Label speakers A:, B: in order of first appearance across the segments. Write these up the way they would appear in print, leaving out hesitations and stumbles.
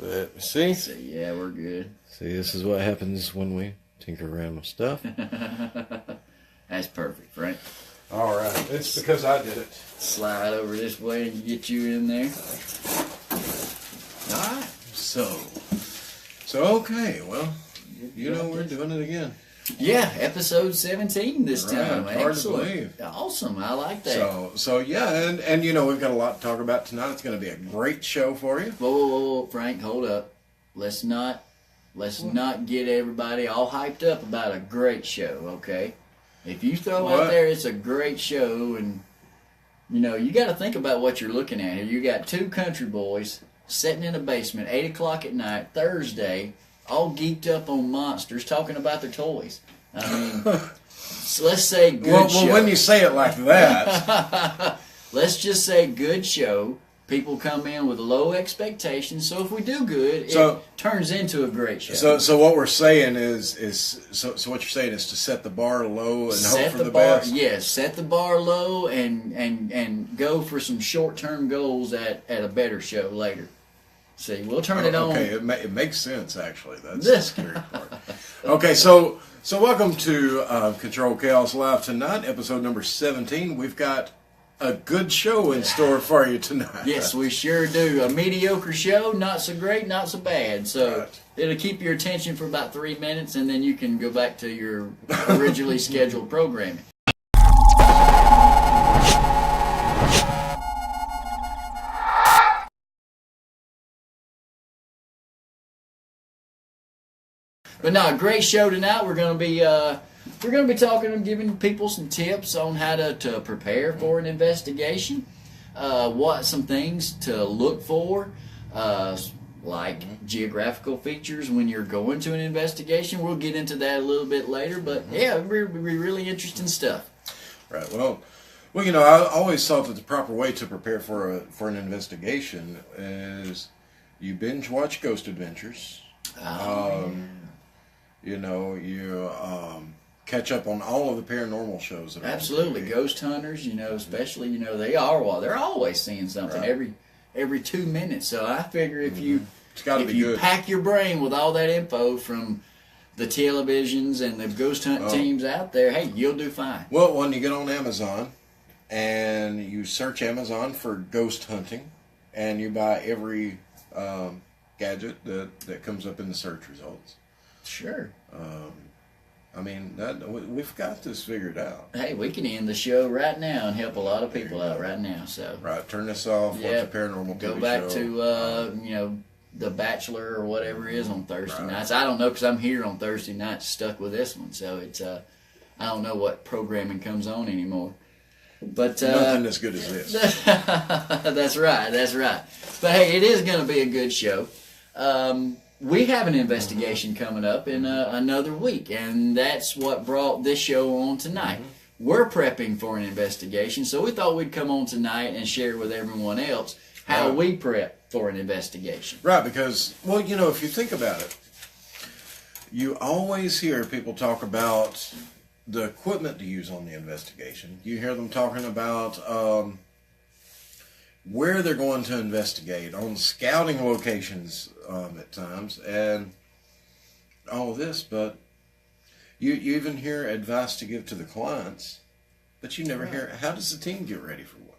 A: Let me see.
B: So, yeah, we're good.
A: See, this is what happens when we tinker around with stuff.
B: That's perfect, Frank.
A: All right. It's because I did it.
B: Slide over this way and get you in there. All right.
A: So okay. Well, you know we're doing it again.
B: Yeah, episode 17 this time.
A: Hard to
B: Excellent.
A: believe.
B: Awesome. I like that.
A: So yeah, and you know we've got a lot to talk about tonight. It's going to be a great show for you.
B: Whoa, Frank, hold up. Let's not get everybody all hyped up about a great show, okay? If you throw out there it's a great show, and you know, you got to think about what you're looking at here. You got two country boys sitting in a basement, 8 o'clock at night, Thursday, all geeked up on monsters, talking about their toys. I mean, so let's say good show.
A: Well, when you say it like that.
B: Let's just say good show. People come in with low expectations, so if we do good, it turns into a great show.
A: So what we're saying is what you're saying is to set the bar low and hope for the best.
B: Yes, set the bar low and go for some short-term goals at a better show later. See, we'll turn it on.
A: Okay, it makes sense actually. That's the scary part. Okay, so welcome to Control Chaos Live tonight, episode number 17. We've got a good show in store for you tonight.
B: Yes, we sure do. A mediocre show, not so great, not so bad. So it'll keep your attention for about 3 minutes, and then you can go back to your originally scheduled programming. But no, a great show tonight. We're going to be talking and giving people some tips on how to prepare for an investigation, what some things to look for, like geographical features when you're going to an investigation. We'll get into that a little bit later, but yeah, it'll be really interesting stuff.
A: Right. Well, you know, I always thought that the proper way to prepare for an investigation is you binge watch Ghost Adventures. You know, you catch up on all of the paranormal shows that are
B: absolutely on TV. Ghost hunters, you know, especially, you know, they're always seeing something every 2 minutes. So I figure if you pack your brain with all that info from the televisions and the ghost hunt teams out there, hey, you'll do fine.
A: Well, when you get on Amazon and you search Amazon for ghost hunting, and you buy every gadget that comes up in the search results.
B: Sure.
A: I mean, we've got this figured out.
B: Hey, we can end the show right now and help a lot of people out right now. So
A: turn this off. Watch a paranormal
B: Go
A: TV
B: back
A: show.
B: To you know, The Bachelor or whatever it is on Thursday nights. I don't know because I'm here on Thursday nights stuck with this one. So it's I don't know what programming comes on anymore. But
A: nothing as good as this.
B: That's right. But hey, it is going to be a good show. We have an investigation coming up in another week, and that's what brought this show on tonight. We're prepping for an investigation, so we thought we'd come on tonight and share with everyone else how we prep for an investigation.
A: Right, because, well, you know, if you think about it, you always hear people talk about the equipment to use on the investigation. You hear them talking about where they're going to investigate, on scouting locations at times, and all of this, but you even hear advice to give to the clients, but you never hear, how does the team get ready for one?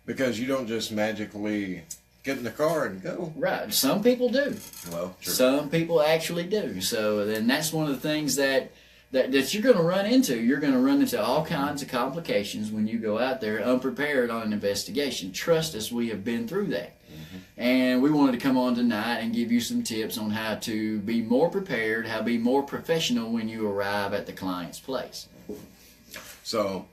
A: Because you don't just magically get in the car and go.
B: Right. Some people do.
A: Well, sure.
B: Some people actually do. So then that's one of the things that you're going to run into. You're going to run into all kinds of complications when you go out there unprepared on an investigation. Trust us, we have been through that. And we wanted to come on tonight and give you some tips on how to be more prepared, how to be more professional when you arrive at the client's place.
A: So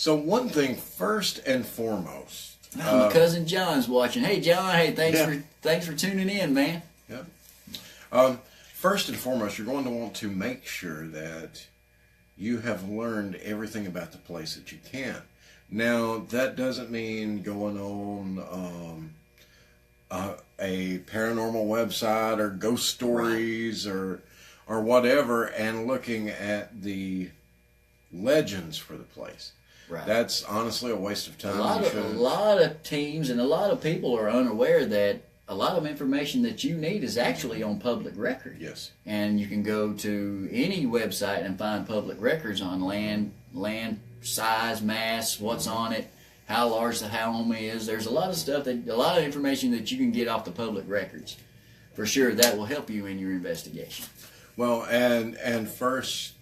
A: one thing first and foremost.
B: My cousin John's watching. Hey John, hey, thanks for tuning in, man.
A: Yeah. First and foremost, you're going to want to make sure that you have learned everything about the place that you can. Now, that doesn't mean going on a paranormal website or ghost stories or whatever and looking at the legends for the place.
B: Right.
A: That's honestly a waste of time.
B: A lot of teams and a lot of people are unaware that a lot of information that you need is actually on public record.
A: Yes.
B: And you can go to any website and find public records on land size, mass, what's on it, how large the home is. There's a lot of information that you can get off the public records. For sure, that will help you in your investigation.
A: Well, and first,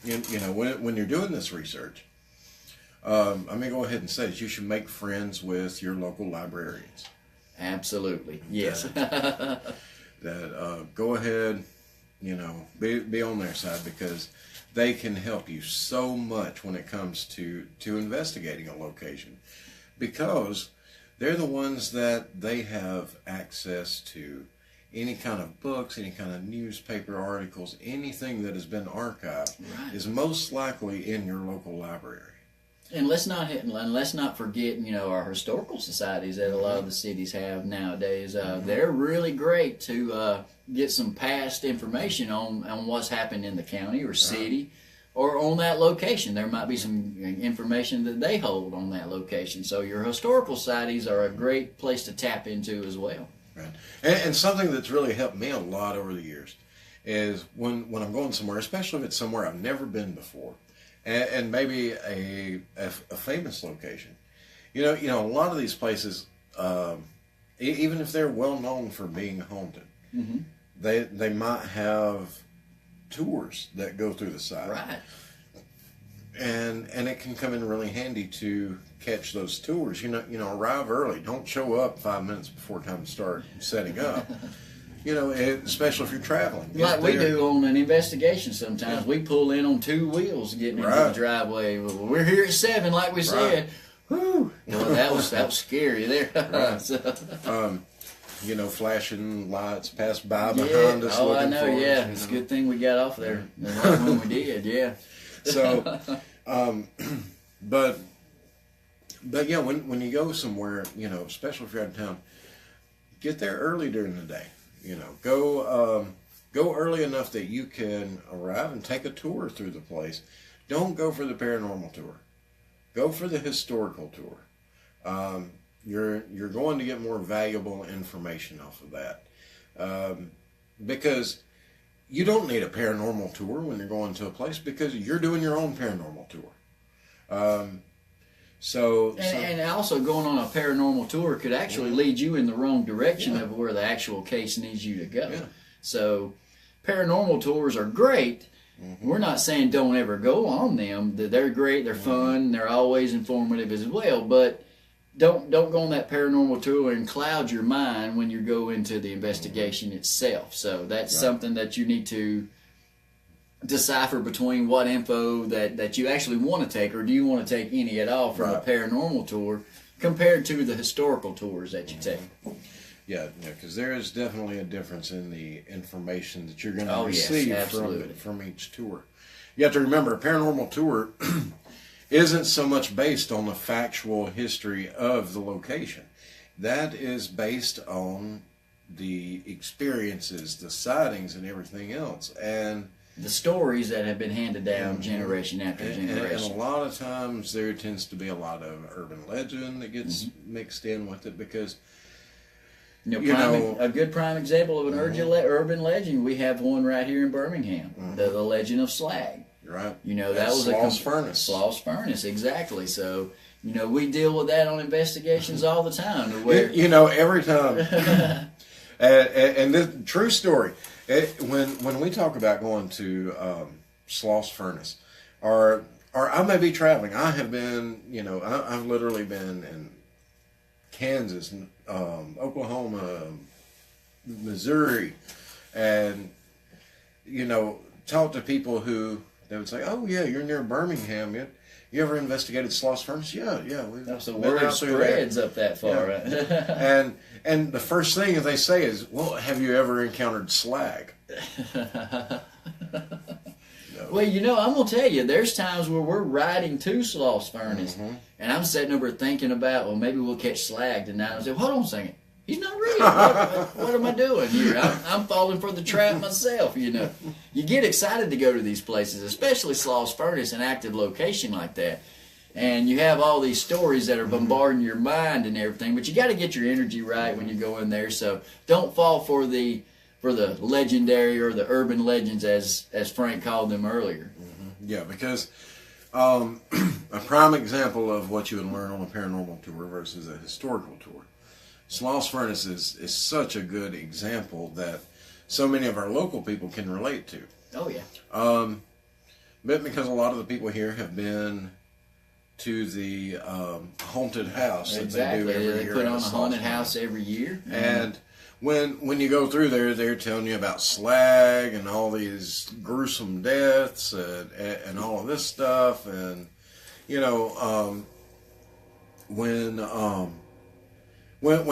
A: when you're doing this research, I'm going to go ahead and say that you should make friends with your local librarians.
B: Absolutely, yes.
A: That go ahead, be on their side, because they can help you so much when it comes to investigating a location, because they're the ones that they have access to any kind of books, any kind of newspaper articles, anything that has been archived is most likely in your local library.
B: And let's not forget, our historical societies that a lot of the cities have nowadays. They're really great to get some past information on what's happened in the county or city or on that location. There might be some information that they hold on that location. So your historical societies are a great place to tap into as well.
A: Right. And something that's really helped me a lot over the years is when I'm going somewhere, especially if it's somewhere I've never been before, and maybe a famous location. A lot of these places, even if they're well known for being haunted, they might have tours that go through the site.
B: Right.
A: And it can come in really handy to catch those tours. Arrive early. Don't show up 5 minutes before time to start setting up. Especially if you're traveling.
B: Like we do on an investigation sometimes. Yeah. We pull in on 2 wheels getting into the driveway. Well, we're here at 7, like we said. Whew. Well, that was scary there.
A: Right. Flashing lights pass by behind us.
B: Oh, I know, yeah. It's a good thing we got off there when we did, yeah.
A: So, but yeah, when you go somewhere, especially if you're out of town, get there early during the day. Go early enough that you can arrive and take a tour through the place. Don't go for the paranormal tour. Go for the historical tour. You're going to get more valuable information off of that, because you don't need a paranormal tour when you're going to a place, because you're doing your own paranormal tour. And
B: also going on a paranormal tour could actually lead you in the wrong direction of where the actual case needs you to go. Yeah. So paranormal tours are great. We're not saying don't ever go on them. They're great, they're fun, they're always informative as well, but don't go on that paranormal tour and cloud your mind when you go into the investigation itself. So that's something that you need to decipher between what info that you actually want to take, or do you want to take any at all from a paranormal tour compared to the historical tours that you take.
A: Yeah, because there is definitely a difference in the information that you're going to receive from each tour. You have to remember, a paranormal tour isn't so much based on the factual history of the location. That is based on the experiences, the sightings, and everything else. And
B: the stories that have been handed down generation after generation.
A: And a lot of times there tends to be a lot of urban legend that gets mixed in with it, because
B: a good prime example of an urban legend, we have one right here in Birmingham, the legend of Slag.
A: Right.
B: That was
A: Sloss Furnace.
B: Sloss Furnace, exactly. So, we deal with that on investigations all the time.
A: Where every time. And this true story. When we talk about going to Sloss Furnace, or I may be traveling. I have been, I've literally been in Kansas, Oklahoma, Missouri, and talk to people who they would say, "Oh yeah, you're near Birmingham. You ever investigated Sloss Furnace?" Yeah.
B: So word spreads up that far, right?
A: And the first thing that they say is, "Well, have you ever encountered slag?"
B: No. Well, I'm going to tell you, there's times where we're riding to Sloss Furnace, and I'm sitting over thinking about, well, maybe we'll catch slag tonight. I say, hold on a second. He's not real. What am I doing here? I'm falling for the trap myself, You get excited to go to these places, especially Sloss Furnace, an active location like that. and you have all these stories that are bombarding your mind and everything. But you got to get your energy right when you go in there. So don't fall for the legendary or the urban legends, as Frank called them earlier.
A: Yeah, because a prime example of what you would learn on a paranormal tour versus a historical tour. Sloss Furnace is such a good example that so many of our local people can relate to.
B: Oh, yeah.
A: But because a lot of the people here have been to the haunted house that they do every year.
B: They put on a haunted house every year.
A: And when you go through there, they're telling you about slag and all these gruesome deaths and all of this stuff. And, you know, when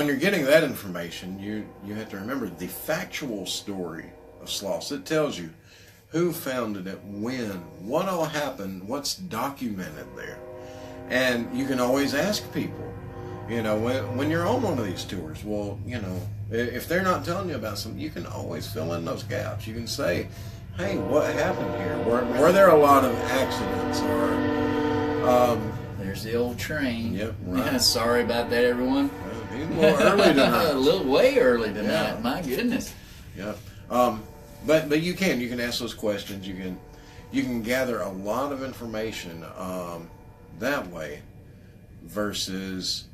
A: you're getting that information, you have to remember the factual story of Sloss. It tells you who founded it, when, what all happened, what's documented there. And you can always ask people, you know, when you're on one of these tours, well, you know, if they're not telling you about something, you can always fill in those gaps. You can say, hey, what happened here? Were there a lot of accidents? Or
B: there's the old train.
A: Yep, right.
B: Sorry about that, everyone.
A: He's a little early tonight.
B: A little way early tonight.
A: Yeah.
B: My goodness.
A: Yep. But you can ask those questions. You can gather a lot of information that way versus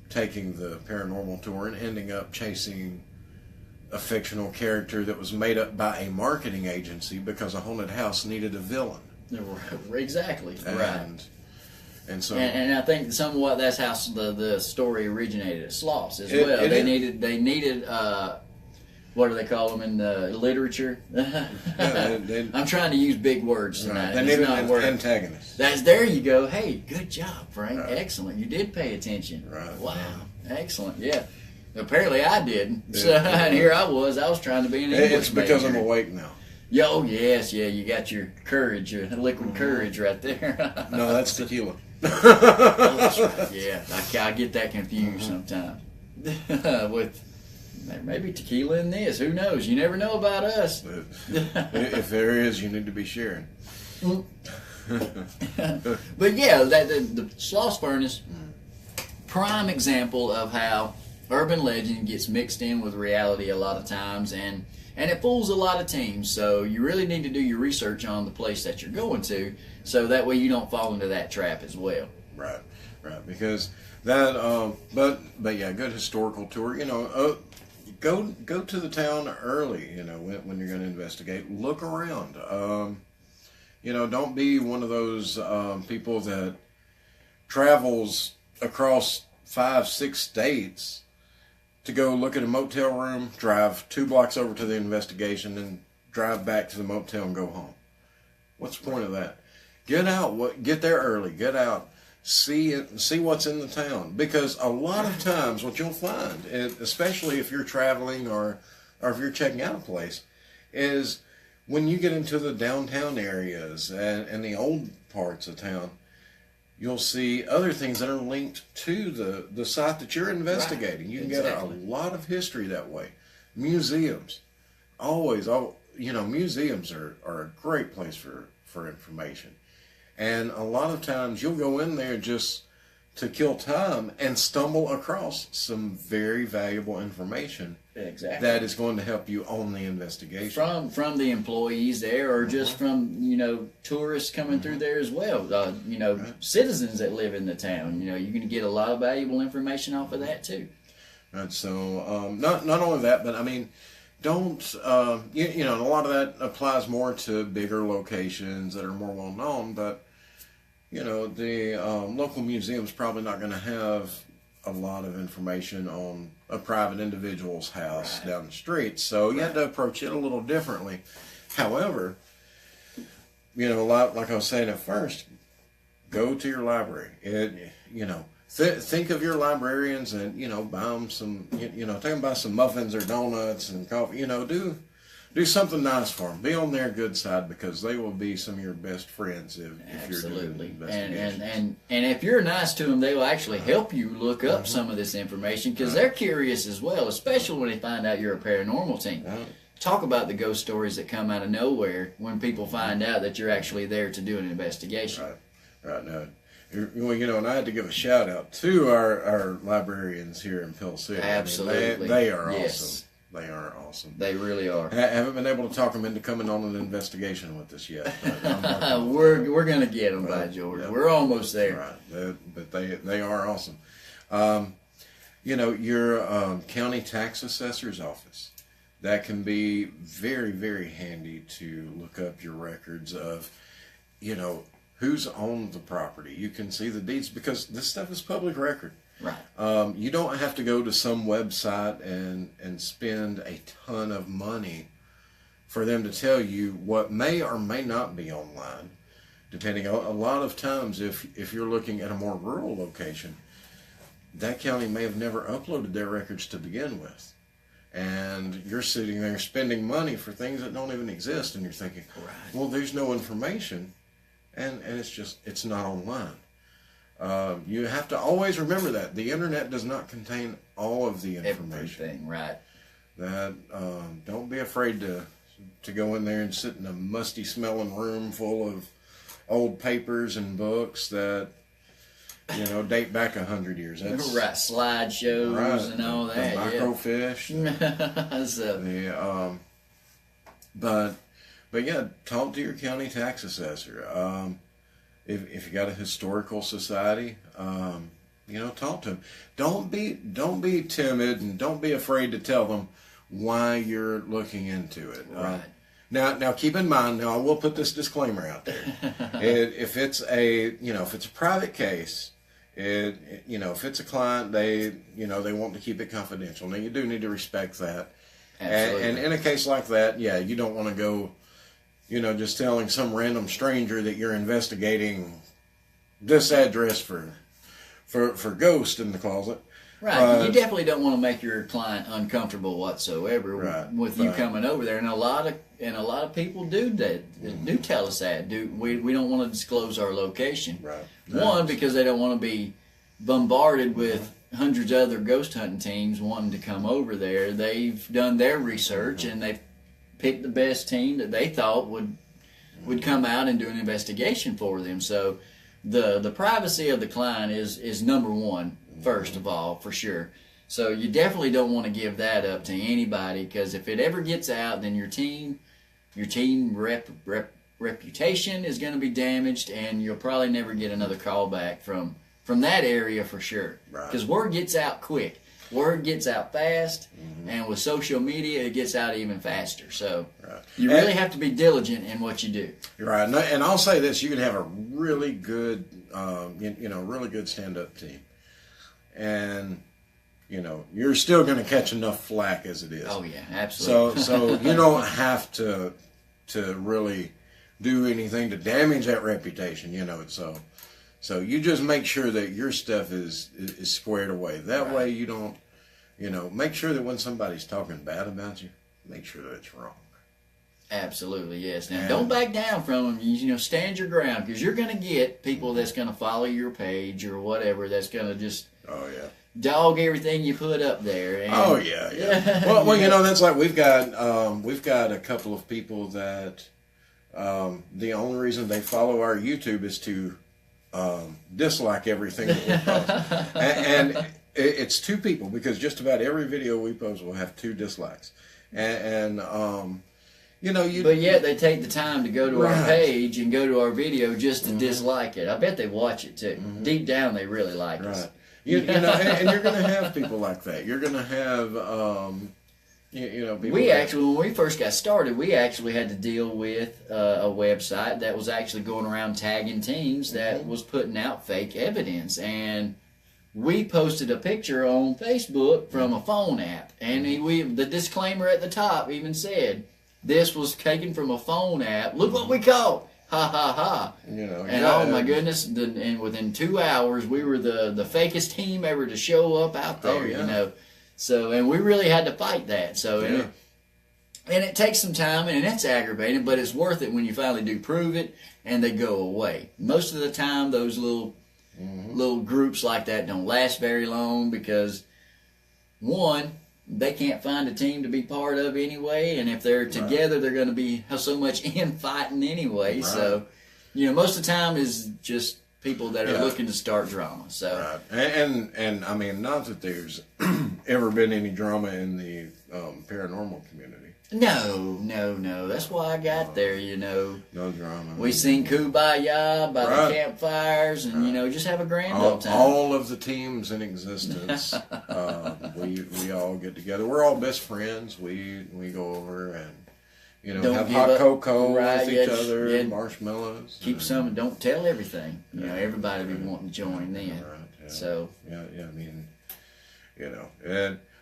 A: taking the paranormal tour and ending up chasing a fictional character that was made up by a marketing agency because a haunted house needed a villain.
B: Exactly. Right.
A: And so,
B: and I think somewhat that's how the story originated at Sloss as well. They needed what do they call them in the literature? I'm trying to use big words tonight.
A: They needed an antagonist.
B: There you go. Hey, good job, Frank.
A: Right.
B: Excellent. You did pay attention.
A: Right.
B: Wow. Excellent. Yeah. Apparently I didn't. So, and here I was trying to be an English
A: It's because
B: major.
A: I'm awake now.
B: Yo, yes, yeah. You got your courage, your liquid courage right there.
A: No, that's tequila.
B: Oh, that's right. Yeah, I get that confused sometimes. With maybe tequila in this. Who knows? You never know about us.
A: If there is, you need to be sharing.
B: But yeah, the Sloss Furnace, prime example of how urban legend gets mixed in with reality a lot of times, and it fools a lot of teams. So you really need to do your research on the place that you're going to, so that way you don't fall into that trap as well.
A: Right. Because that, but yeah, good historical tour. You know, go to the town early. You know, when you're going to investigate, look around. You know, don't be one of those people that travels across 5-6 states to go look at a motel room, drive 2 blocks over to the investigation, and drive back to the motel and go home. What's the point of that? Get out. Get there early. Get out. See what's in the town. Because a lot of times what you'll find, especially if you're traveling or if you're checking out a place, is when you get into the downtown areas and the old parts of town, you'll see other things that are linked to the site that you're investigating. Right. You can get a lot of history that way. Museums. Museums are a great place for information. And a lot of times you'll go in there just to kill time and stumble across some very valuable information.
B: Exactly.
A: That is going to help you on the investigation.
B: From the employees there, or just from tourists coming through there as well. Citizens that live in the town. You're going to get a lot of valuable information off of that too.
A: Right. So not only that, but I mean, don't a lot of that applies more to bigger locations that are more well known, but the local museum's probably not going to have a lot of information on a private individual's house down the street, so you have to approach it a little differently. However, like I was saying at first, go to your library. Think of your librarians and buy them some, take them buy some muffins or donuts and coffee. Do something nice for them. Be on their good side, because they will be some of your best friends if you're doing an investigation.
B: And if you're nice to them, they will actually help you look up some of this information, because they're curious as well, especially when they find out you're a paranormal team.
A: Right.
B: Talk about the ghost stories that come out of nowhere when people find out that you're actually there to do an investigation.
A: Right. Right now. Well, you know, and I had to give a shout out to our librarians here in Pill City.
B: Absolutely.
A: I mean, they are
B: yes.
A: awesome. They are awesome.
B: They really are.
A: I haven't been able to talk them into coming on an investigation with us yet. But
B: we're gonna get them by George.
A: Yeah.
B: We're almost there.
A: Right. But they are awesome. You know, your county tax assessor's office. That can be very, very handy to look up your records of, you know, who's owned the property. You can see the deeds because this stuff is public record.
B: Right.
A: You don't have to go to some website and spend a ton of money for them to tell you what may or may not be online. Depending on a lot of times, if you're looking at a more rural location, that county may have never uploaded their records to begin with. And you're sitting there spending money for things that don't even exist, and you're thinking,
B: right.
A: well, there's no information, and it's not online. You have to always remember that the internet does not contain all of the information.
B: Everything, right?
A: That don't be afraid to go in there and sit in a musty smelling room full of old papers and books that, you know, date back 100 years. That's
B: right, slideshows
A: right,
B: and all that.
A: The microfiche.
B: So,
A: But yeah, talk to your county tax assessor. If you got a historical society, you know, talk to them. Don't be timid and don't be afraid to tell them why you're looking into it.
B: Right.
A: Now keep in mind. Now I will put this disclaimer out there. If it's a private case, if it's a client, they want to keep it confidential. Now you do need to respect that.
B: Absolutely.
A: And in a case like that, yeah, you don't want to go, just telling some random stranger that you're investigating this address for ghost in the closet.
B: Right. You definitely don't want to make your client uncomfortable whatsoever with you coming over there. And a lot of people do that. Do tell us that. We don't want to disclose our location.
A: Right.
B: One, because they don't want to be bombarded with hundreds of other ghost hunting teams wanting to come over there. They've done their research and they've picked the best team that they thought would come out and do an investigation for them. So the privacy of the client is number one, first of all, for sure. So you definitely don't want to give that up to anybody, because if it ever gets out, then your team reputation is going to be damaged, and you'll probably never get another call back from that area for sure. Because word gets out quick. Word gets out fast, and with social media, it gets out even faster. So you really have to be diligent in what you do.
A: You're right. And I'll say this: you can have a really good, really good stand-up team, and you're still going to catch enough flack as it is.
B: Oh yeah, absolutely.
A: So you don't have to really do anything to damage that reputation. So you just make sure that your stuff is squared away. That way you don't, make sure that when somebody's talking bad about you, make sure that it's wrong.
B: Absolutely, yes. Now, don't back down from them. Stand your ground, because you're going to get people that's going to follow your page or whatever that's going to just dog everything you put up there. And,
A: Well, that's like we've got a couple of people that the only reason they follow our YouTube is to dislike everything that we post. and it's two people, because just about every video we post will have 2 dislikes. But
B: yet they take the time to go to our page and go to our video just to dislike it. I bet they watch it too. Deep down, they really like us.
A: And you're going to have people like that. You're going to have people.
B: When we first got started, we actually had to deal with a website that was actually going around tagging teams that was putting out fake evidence. And we posted a picture on Facebook from a phone app. And the disclaimer at the top even said, this was taken from a phone app. Look what we caught. Ha, ha, ha. Oh, my goodness. And within 2 hours, we were the fakest team ever to show up out there, So, and we really had to fight that. So, and it takes some time, and it's aggravating, but it's worth it when you finally do prove it and they go away. Most of the time, those little groups like that don't last very long, because, one, they can't find a team to be part of anyway, and if they're together, they're going to be so much infighting anyway. So, most of the time is just people that are looking to start drama. So,
A: right. And I mean, not that there's ever been any drama in the paranormal community.
B: No. That's why I got there,
A: No drama.
B: We sing Kumbaya by the campfires and, just have a grand old time.
A: All of the teams in existence, we all get together. We're all best friends. We go over and, have hot cocoa with each other, marshmallows.
B: Keep some and don't tell everything. Everybody be wanting to join then.
A: Right, yeah.
B: So.
A: Yeah, I mean,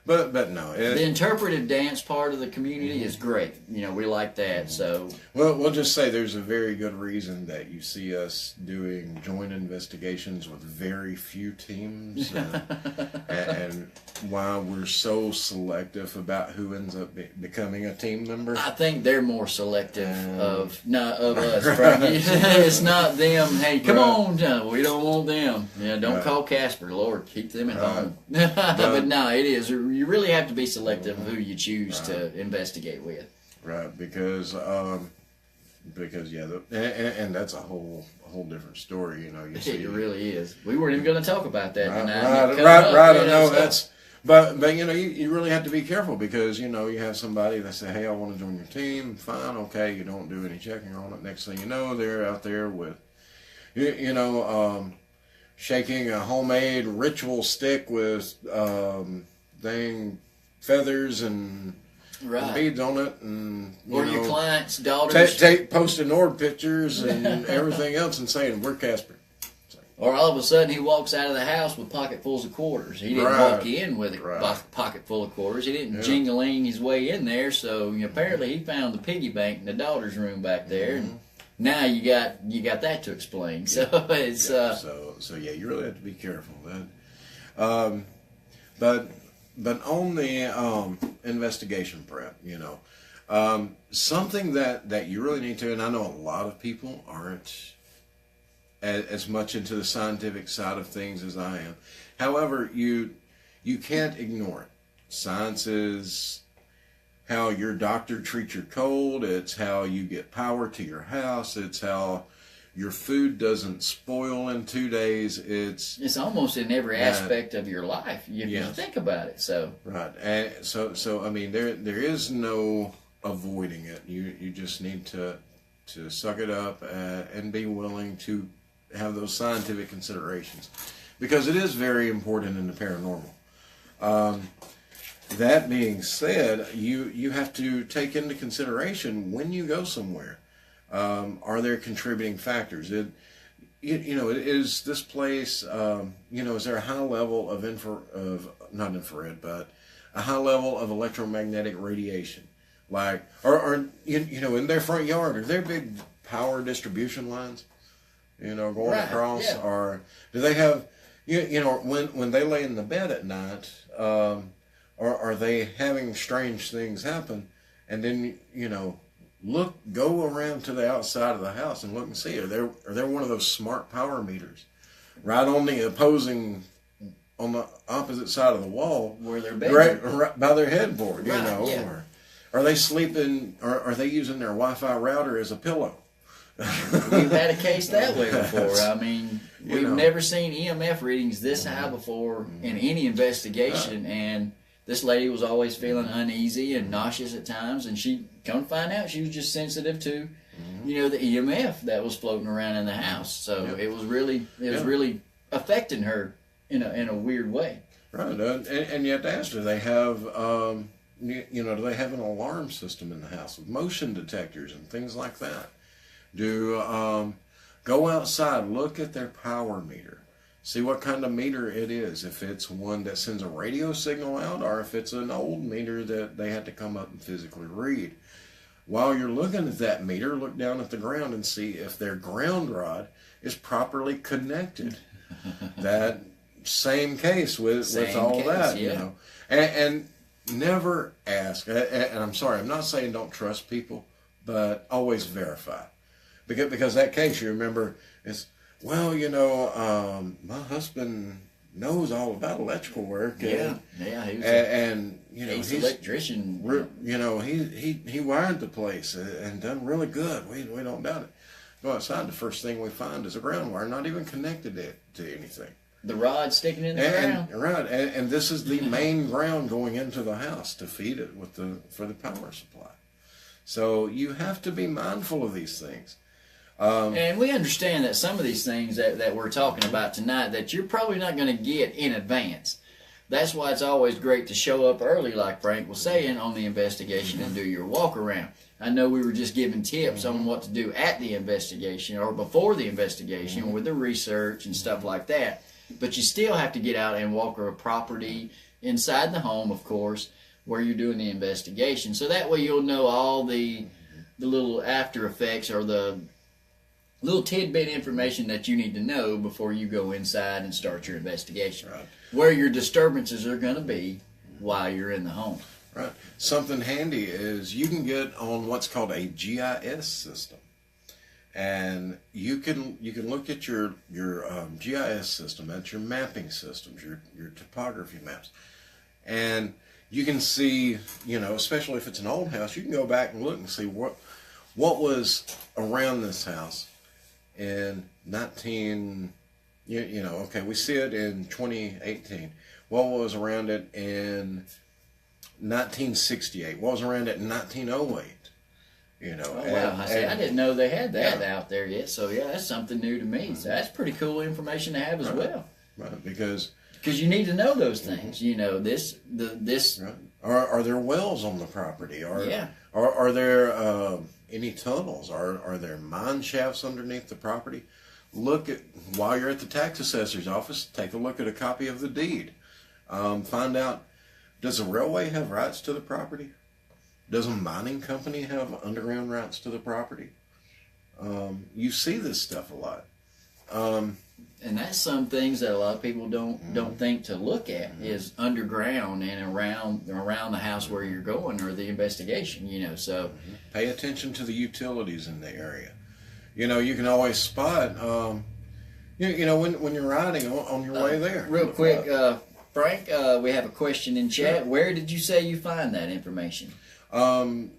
A: But no.
B: The interpretive dance part of the community is great. We like that. So
A: well, we'll just say there's a very good reason that you see us doing joint investigations with very few teams, and why we're so selective about who ends up becoming a team member.
B: I think they're more selective of us. Frankie. It's not them. Hey, come on, we don't want them. Don't call C.A.S.P.I.R. Lord, keep them at home. But no, it is. You really have to be selective of who you choose to investigate with.
A: Right, because and that's a whole different story. You see,
B: it really is. We weren't even going to talk about that tonight.
A: Right. I know that's, but you really have to be careful because you have somebody that say, hey, I want to join your team. Fine, okay. You don't do any checking on it. Next thing you know, they're out there with, shaking a homemade ritual stick with feathers and beads on it, and
B: your clients' daughters
A: posting Nord pictures and everything else, and saying we're C.A.S.P.I.R.
B: Or all of a sudden he walks out of the house with pocketfuls of quarters. He didn't walk in with a pocket full of quarters. He didn't jingling his way in there. So apparently he found the piggy bank in the daughter's room back there. And now you got that to explain. So it's
A: so you really have to be careful. But on the investigation prep, something that you really need to, and I know a lot of people aren't as much into the scientific side of things as I am. However, you can't ignore it. Science is how your doctor treats your cold. It's how you get power to your house. It's how your food doesn't spoil in 2 days. It's
B: almost in every aspect of your life. You think about it. So
A: right, and so I mean, there is no avoiding it. You just need to suck it up and be willing to have those scientific considerations, because it is very important in the paranormal. That being said, you have to take into consideration when you go somewhere. Are there contributing factors? Is this place, is there a high level of not infrared, but a high level of electromagnetic radiation? Like, or in their front yard, are there big power distribution lines, going across?
B: Yeah.
A: Or do they have, when they lay in the bed at night, or are they having strange things happen? And then, go around to the outside of the house and look and see, are there one of those smart power meters right on the opposite side of the wall
B: where they're bed,
A: right by their headboard, or are they sleeping, or are they using their Wi-Fi router as a pillow?
B: We've had a case that way before. I mean, we've never seen EMF readings this high before in any investigation, and this lady was always feeling uneasy and nauseous at times, and she come to find out she was just sensitive to, the EMF that was floating around in the house. So it was really affecting her in a weird way.
A: Right, and you have to ask, do they have do they have an alarm system in the house with motion detectors and things like that? Go outside, look at their power meter. See what kind of meter it is. If it's one that sends a radio signal out, or if it's an old meter that they had to come up and physically read. While you're looking at that meter, look down at the ground and see if their ground rod is properly connected. That same case with all that, And never ask. And I'm sorry, I'm not saying don't trust people, but always verify. Because that case, you remember, is, well, my husband knows all about electrical work. He's an electrician. He wired the place and done really good. We don't doubt it. go outside, the first thing we find is a ground wire, not even connected to anything.
B: The rod sticking in the ground.
A: Right, and this is the main ground going into the house to feed it for the power supply. So you have to be mindful of these things.
B: And we understand that some of these things that we're talking about tonight that you're probably not going to get in advance. That's why it's always great to show up early, like Frank was saying, on the investigation and do your walk around. I know we were just giving tips on what to do at the investigation or before the investigation with the research and stuff like that. But you still have to get out and walk a property inside the home, of course, where you're doing the investigation. So that way you'll know all the little after effects or the little tidbit information that you need to know before you go inside and start your investigation.
A: Right.
B: Where your disturbances are going to be while you're in the home.
A: Right. Something handy is you can get on what's called a GIS system, and you can look at your GIS system. That's your mapping systems, your topography maps, and you can see, especially if it's an old house, you can go back and look and see what was around this house in 19. Okay, we see it in 2018. What was around it in 1968? What was around it in 1908?
B: Oh, wow. I didn't know they had that out there yet. So, yeah, that's something new to me. So that's pretty cool information to have as well.
A: Right, because
B: you need to know those things. This.
A: Right. Are there wells on the property?
B: Yeah.
A: Are there any tunnels? Are there mine shafts underneath the property? While you're at the tax assessor's office, take a look at a copy of the deed. Find out, does the railway have rights to the property? Does a mining company have underground rights to the property? You see this stuff a lot.
B: And that's some things that a lot of people don't think to look at is underground and around the house where you're going or the investigation. So
A: pay attention to the utilities in the area. You can always spot. When you're riding on your way there.
B: Real quick, Frank, we have a question in chat. Sure. Where did you say you find that information?
A: About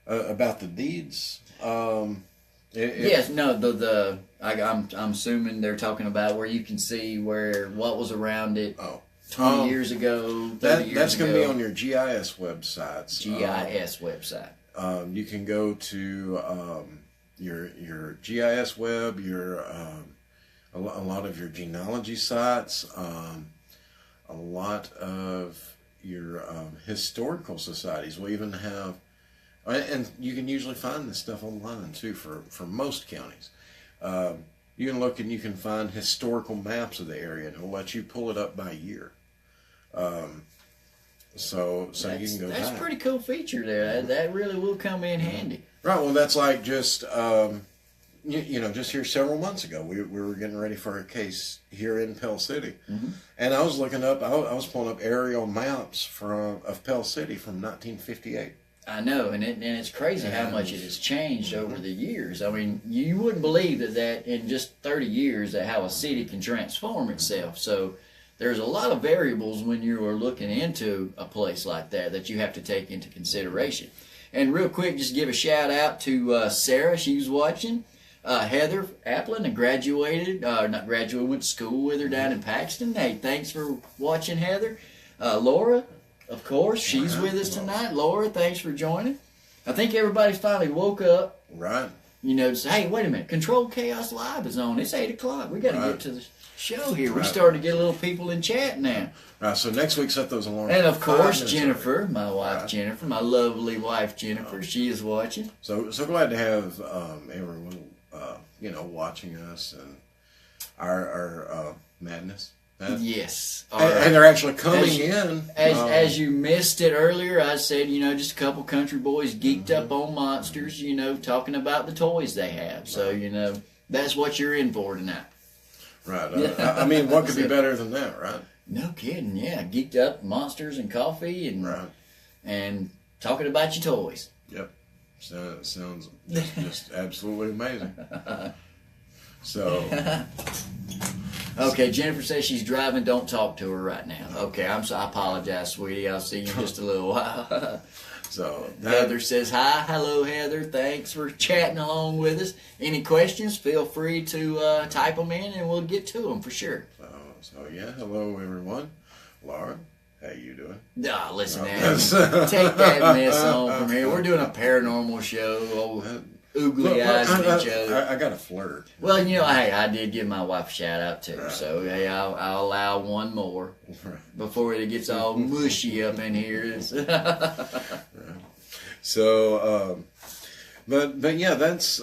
A: the deeds.
B: Yes, no. I'm assuming they're talking about where you can see what was around it 20 years ago, 30 years ago.
A: That's going to be on your GIS websites.
B: GIS website.
A: You can go to your GIS web, a lot of your genealogy sites, a lot of your historical societies will even have, and you can usually find this stuff online too for most counties. You can look and you can find historical maps of the area, and it'll let you pull it up by year. So you can go back.
B: That's a pretty cool feature there. That really will come in handy.
A: Right. Well, that's like just just here several months ago, we were getting ready for a case here in Pell City, and I was looking up. I was pulling up aerial maps of Pell City from 1958.
B: I know, and it's crazy how much it has changed over the years. I mean, you wouldn't believe that in just 30 years how a city can transform itself. So there's a lot of variables when you are looking into a place like that you have to take into consideration. And real quick, just give a shout out to Sarah. She was watching. Heather Applin, went to school with her down in Paxton. Hey, thanks for watching, Heather. Laura, of course, she's with us tonight. Laura, thanks for joining. I think everybody's finally woke up.
A: Right.
B: To say, hey, wait a minute, Control Chaos Live is on. It's 8 o'clock. We got to get to the show here. We're starting to get a little people in chat now.
A: Right, so next week set those alarms.
B: And of course, Jennifer, my wife Jennifer, my lovely wife Jennifer, she is watching.
A: So glad to have everyone, watching us and our madness.
B: Yes.
A: And they're actually coming in.
B: As you missed it earlier, I said, just a couple country boys geeked up on monsters, talking about the toys they have. So, that's what you're in for tonight.
A: Right. I mean, what could be better than that, right?
B: No kidding, yeah. Geeked up monsters and coffee and talking about your toys.
A: Yep. Sounds just absolutely amazing. So...
B: Okay, Jennifer says she's driving. Don't talk to her right now. Okay, I apologize, sweetie. I'll see you in just a little while.
A: So
B: Heather says hi. Hello, Heather. Thanks for chatting along with us. Any questions, feel free to type them in and we'll get to them for sure.
A: So yeah, hello everyone. Laura, how you doing?
B: Nah, listen, Adam, take that mess on from here. We're doing a paranormal show. Old oogly eyes at each other.
A: I got a flirt.
B: Well, you know, hey, I did give my wife a shout out too. Right. So hey, I'll allow one more before it gets all mushy up in here.
A: So, but yeah, that's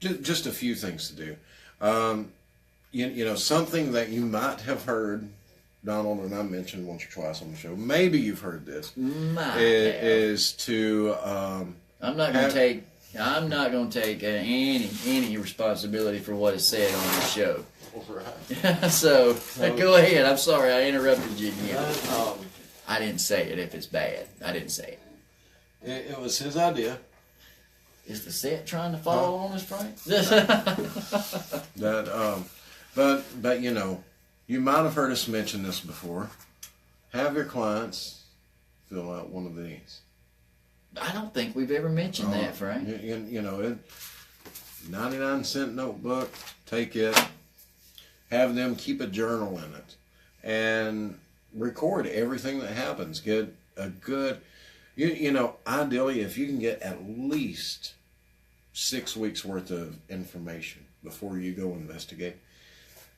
A: just a few things to do. You know, something that you might have heard Donald and I mentioned once or twice on the show. Maybe you've heard this. Is to
B: I'm not going to take any responsibility for what is said on the show. Right. So go ahead. I'm sorry I interrupted you again. I didn't say it if it's bad. I didn't say it.
A: It was his idea.
B: Is the set trying to fall on us, Frank?
A: But you know, you might have heard us mention this before. Have your clients fill out one of these.
B: I don't think we've ever mentioned that, Frank.
A: You know, 99-cent notebook. Take it. Have them keep a journal in it, and record everything that happens. Get a good, you know, ideally, if you can get at least 6 weeks worth of information before you go investigate,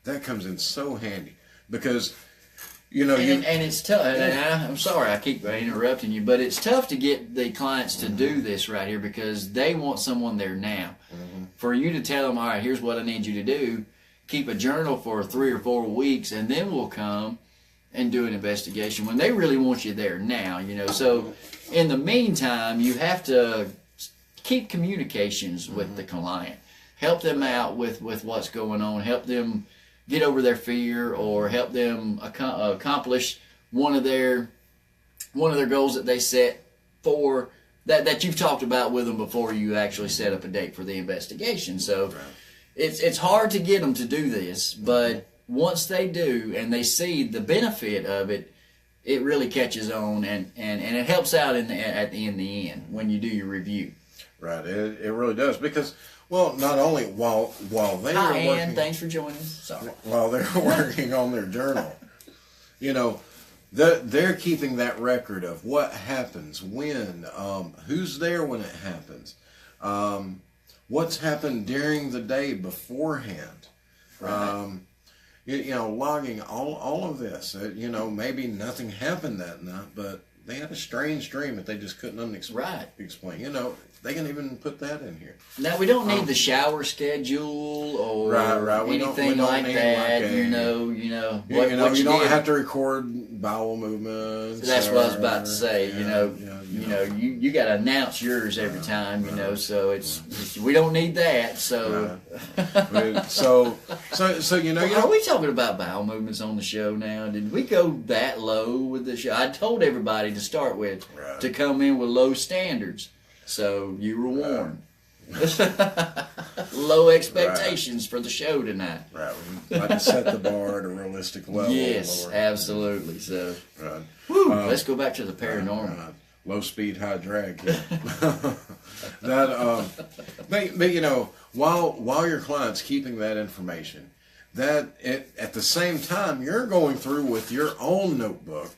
A: that comes in so handy because. You know,
B: and it's tough. And I'm sorry I keep interrupting you, but it's tough to get the clients to do this right here because they want someone there now. Mm-hmm. For you to tell them, all right, here's what I need you to do. Keep a journal for 3 or 4 weeks, and then we'll come and do an investigation when they really want you there now. You know, so in the meantime, you have to keep communications with the client. Help them out with what's going on. Help them get over their fear, or help them accomplish one of their goals that they set for that you've talked about with them before you actually set up a date for the investigation. So it's hard to get them to do this, but once they do and they see the benefit of it, it really catches on and it helps out in the end when you do your review.
A: Right, it really does because. Well, not only while they are working.
B: Ann, thanks for joining us. Sorry.
A: While they're working on their journal, you know, they're keeping that record of what happens, when, who's there when it happens, what's happened during the day beforehand. Right. You know, logging all of this. You know, maybe nothing happened that night, but they had a strange dream that they just couldn't explain. You know, they can even put that in here.
B: Now, we don't need the shower schedule or anything like that. You know,
A: you don't have to record bowel movements.
B: That's what I was about to say. You got to announce yours every time. You know, so it's we don't need that. So,
A: so you know,
B: are we talking about bowel movements on the show now? Did we go that low with the show? I told everybody to start with to come in with low standards. So you were warned. Low expectations for the show tonight.
A: Right. We like to set the bar at a realistic level.
B: Yes, absolutely. So, let's go back to the paranormal.
A: Low speed, high drag. Yeah. But you know, while your client's keeping that information, at the same time you're going through with your own notebook.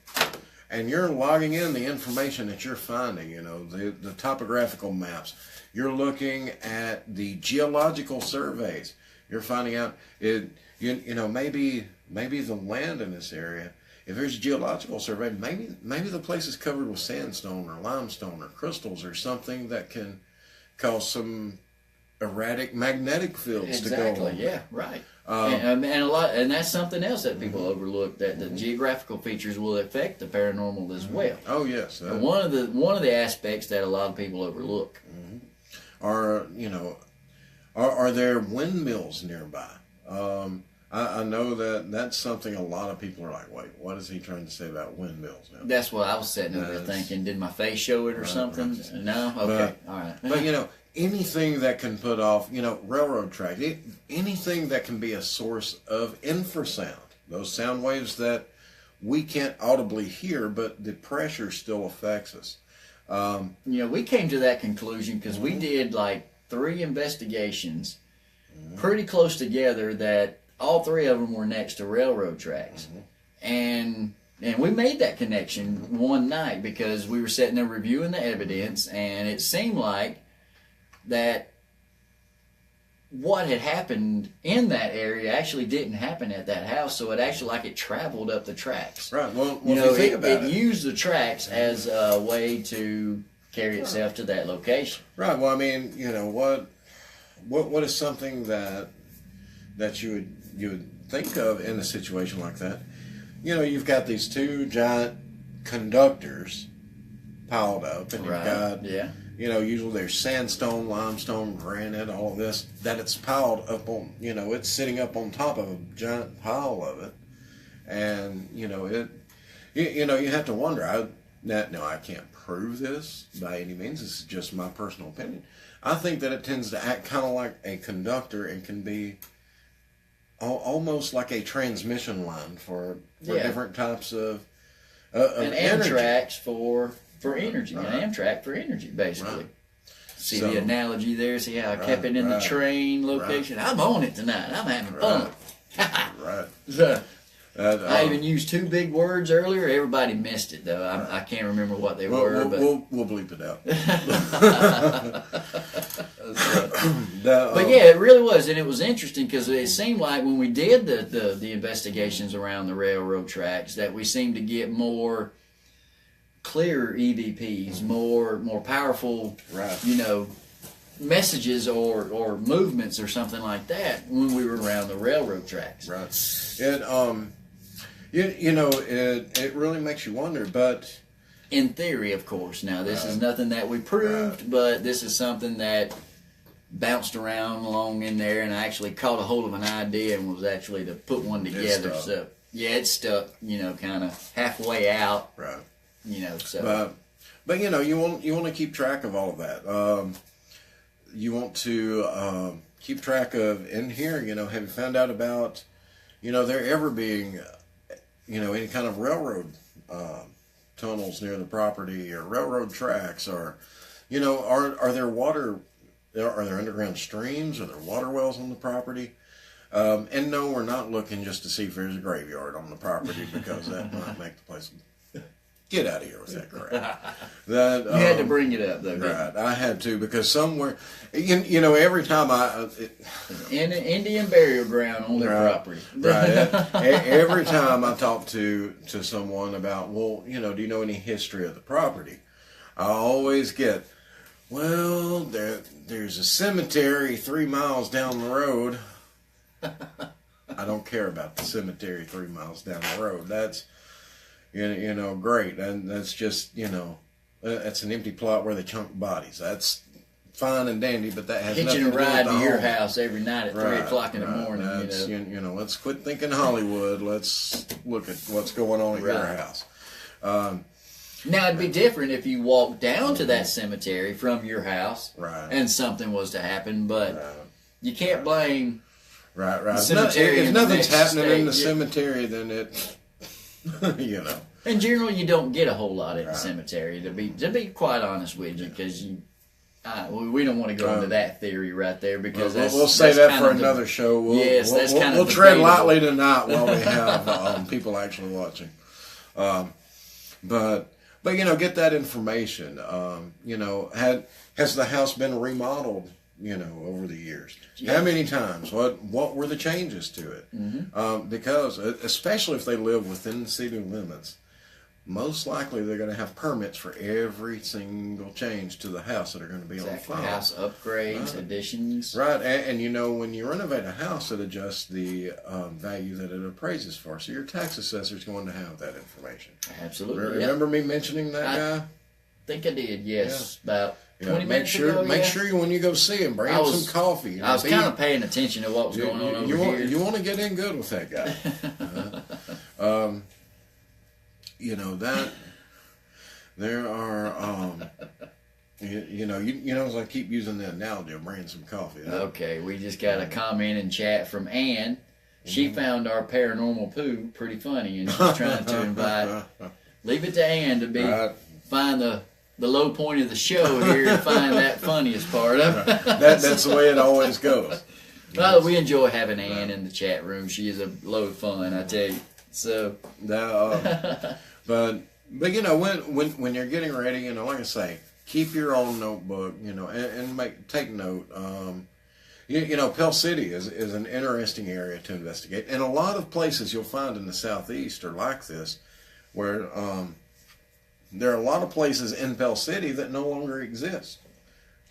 A: And you're logging in the information that you're finding, you know, the topographical maps. You're looking at the geological surveys. You're finding out, you know, maybe the land in this area, if there's a geological survey, maybe the place is covered with sandstone or limestone or crystals or something that can cause some erratic magnetic fields to go on.
B: Exactly, yeah, right. And that's something else that people overlook, that the geographical features will affect the paranormal as well.
A: Oh yes,
B: one of the aspects that a lot of people overlook.
A: Are are there windmills nearby? I know that's something a lot of people are like, wait, what is he trying to say about windmills now?
B: That's what I was sitting over there thinking. Did my face show it or something? Right. No? Okay. All right.
A: But, you know, anything that can put off, you know, railroad track, anything that can be a source of infrasound, those sound waves that we can't audibly hear, but the pressure still affects us.
B: We came to that conclusion because we did like 3 investigations pretty close together that all 3 of them were next to railroad tracks. And we made that connection one night because we were sitting there reviewing the evidence, and it seemed like that what had happened in that area actually didn't happen at that house, so it actually like it traveled up the tracks.
A: Right. Well, if you think about
B: it used the tracks as a way to carry itself to that location.
A: Right. Well, I mean, what is something that you would think of in a situation like that? You've got these 2 giant conductors piled up, and you've got usually there's sandstone, limestone, granite, all of this that it's piled up on. It's sitting up on top of a giant pile of it, and you have to wonder. I can't prove this by any means. This is just my personal opinion. I think that it tends to act kind of like a conductor and can be almost like a transmission line for different types of
B: an
A: energy.
B: Amtrak's for energy. An Amtrak for energy, basically. Right. See the analogy there? See how I kept it in the train location? Right. I'm on it tonight. I'm having fun.
A: Right.
B: So, I even used 2 big words earlier. Everybody missed it, though. I can't remember what they were.
A: We'll bleep it out.
B: But yeah, it really was. And it was interesting because it seemed like when we did the investigations around the railroad tracks that we seemed to get more clearer EVPs, more powerful, messages or movements or something like that when we were around the railroad tracks.
A: Right. It really makes you wonder, but
B: in theory, of course. Now, this is nothing that we proved, but this is something that bounced around along in there, and I actually caught a hold of an idea and was actually to put one together. So it stuck, kind of halfway out.
A: Right.
B: So.
A: But you want to keep track of all of that. You want to keep track of in here. Have you found out about there ever being any kind of railroad tunnels near the property or railroad tracks, or are there water? Are there underground streams? Are there water wells on the property? And no, we're not looking just to see if there's a graveyard on the property because that might make the place. Get out of here with that crap.
B: You had to bring it up, though.
A: Right, I had to because somewhere, every time
B: an Indian burial ground on their property.
A: Right. Every time I talk to someone about, do you know any history of the property? I always get, there's a cemetery 3 miles down the road. I don't care about the cemetery 3 miles down the road. That's great. And that's just, that's an empty plot where they chunk bodies. That's fine and dandy, but that has nothing to do with the home.
B: Hitching a ride to your house every night at 3 o'clock in the morning.
A: That's, let's quit thinking Hollywood. Let's look at what's going on at your house.
B: Now, it'd be different if you walked down to that cemetery from your house and something was to happen, but you can't blame the cemetery.
A: If nothing's happening in the cemetery, then it...
B: And generally, you don't get a whole lot in the cemetery. To be quite honest with you, because we don't want to go into that theory right there because
A: we'll say that for another show. We'll tread lightly tonight while we have people actually watching. But get that information. Has the house been remodeled? Over the years, how many times? What were the changes to it? Mm-hmm. Because especially if they live within the city limits, most likely they're going to have permits for every single change to the house that are going to be on file.
B: House upgrades, additions.
A: Right, and when you renovate a house, it adjusts the value that it appraises for. So your tax assessor is going to have that information.
B: Absolutely.
A: Remember me mentioning that guy?
B: I think I did. Yes, about.
A: Make sure when you go see him, bring him some coffee.
B: I was kind of paying attention to what was going on over here.
A: You want to get in good with that guy. That there are. As I keep using the analogy of bringing some coffee.
B: Okay, we just got a comment in chat from Ann. She found our paranormal poo pretty funny, and she's trying to invite. Leave it to Ann to find the the low point of the show here and find that funniest part of it.
A: That's the way it always goes.
B: Well, we enjoy having Ann in the chat room. She is a load of fun, I tell you. So,
A: but you know, when you're getting ready, you know, like I say, keep your own notebook, you know, and take note. You know, Pell City is an interesting area to investigate, and a lot of places you'll find in the southeast are like this, where there are a lot of places in Pell City that no longer exist.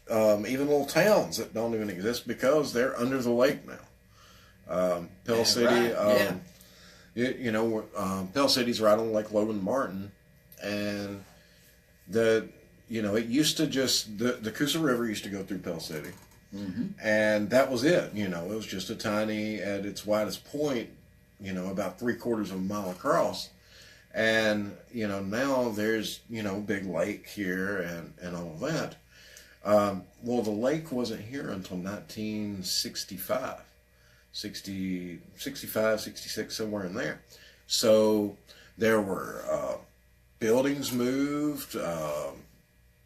A: Even little towns that don't even exist because they're under the lake now. Pell City,
B: right.
A: you know, Pell City's right on Lake Logan Martin, and you know, it used to just the Coosa River used to go through Pell City, and that was it. You know, it was just a tiny, at its widest point, you know, about 3/4 of a mile across. And, you know, now there's, you know, big lake here and all of that. Well, the lake wasn't here until 1965, 65, 66, somewhere in there. So there were buildings moved,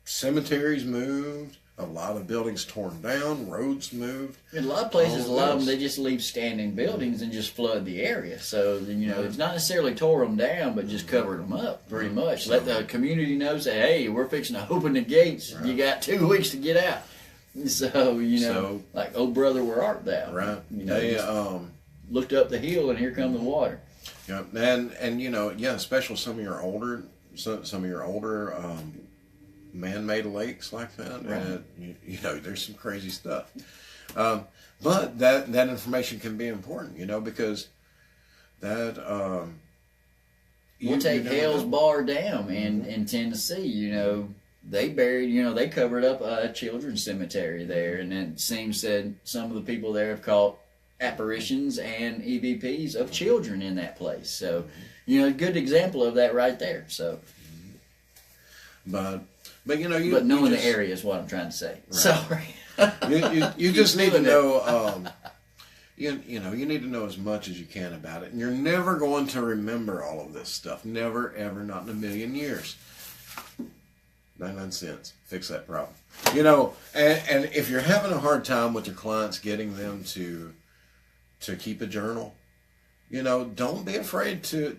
A: cemeteries moved, a lot of buildings torn down, roads moved.
B: In a lot of places, a lot of them, they just leave standing buildings and just flood the area. So, you know, it's not necessarily tore them down, but just covered them up pretty much. Let the community know, say, hey, we're fixing to open the gates. Right. You got 2 weeks to get out. So, you know, like, oh, brother, where art thou?
A: Right.
B: You know, they looked up the hill and here come the water.
A: Yeah, and you know, yeah, especially some of your older man-made lakes like that. Right. And you know, there's some crazy stuff. But that information can be important, you know, because that
B: we'll take C.A.S.P.I.R Dam in Tennessee. You know, they buried, you know, they covered up a children's cemetery there, and it seems that some of the people there have caught apparitions and EVPs of children in that place. So, you know, a good example of that right there. So,
A: but you know,
B: but knowing the area is what I'm trying to say. Right. Sorry.
A: you just need to know. You know, you need to know as much as you can about it, and you're never going to remember all of this stuff. Never, ever, not in a million years. 99 cents. Fix that problem. You know, and if you're having a hard time with your clients getting them to keep a journal, you know, don't be afraid to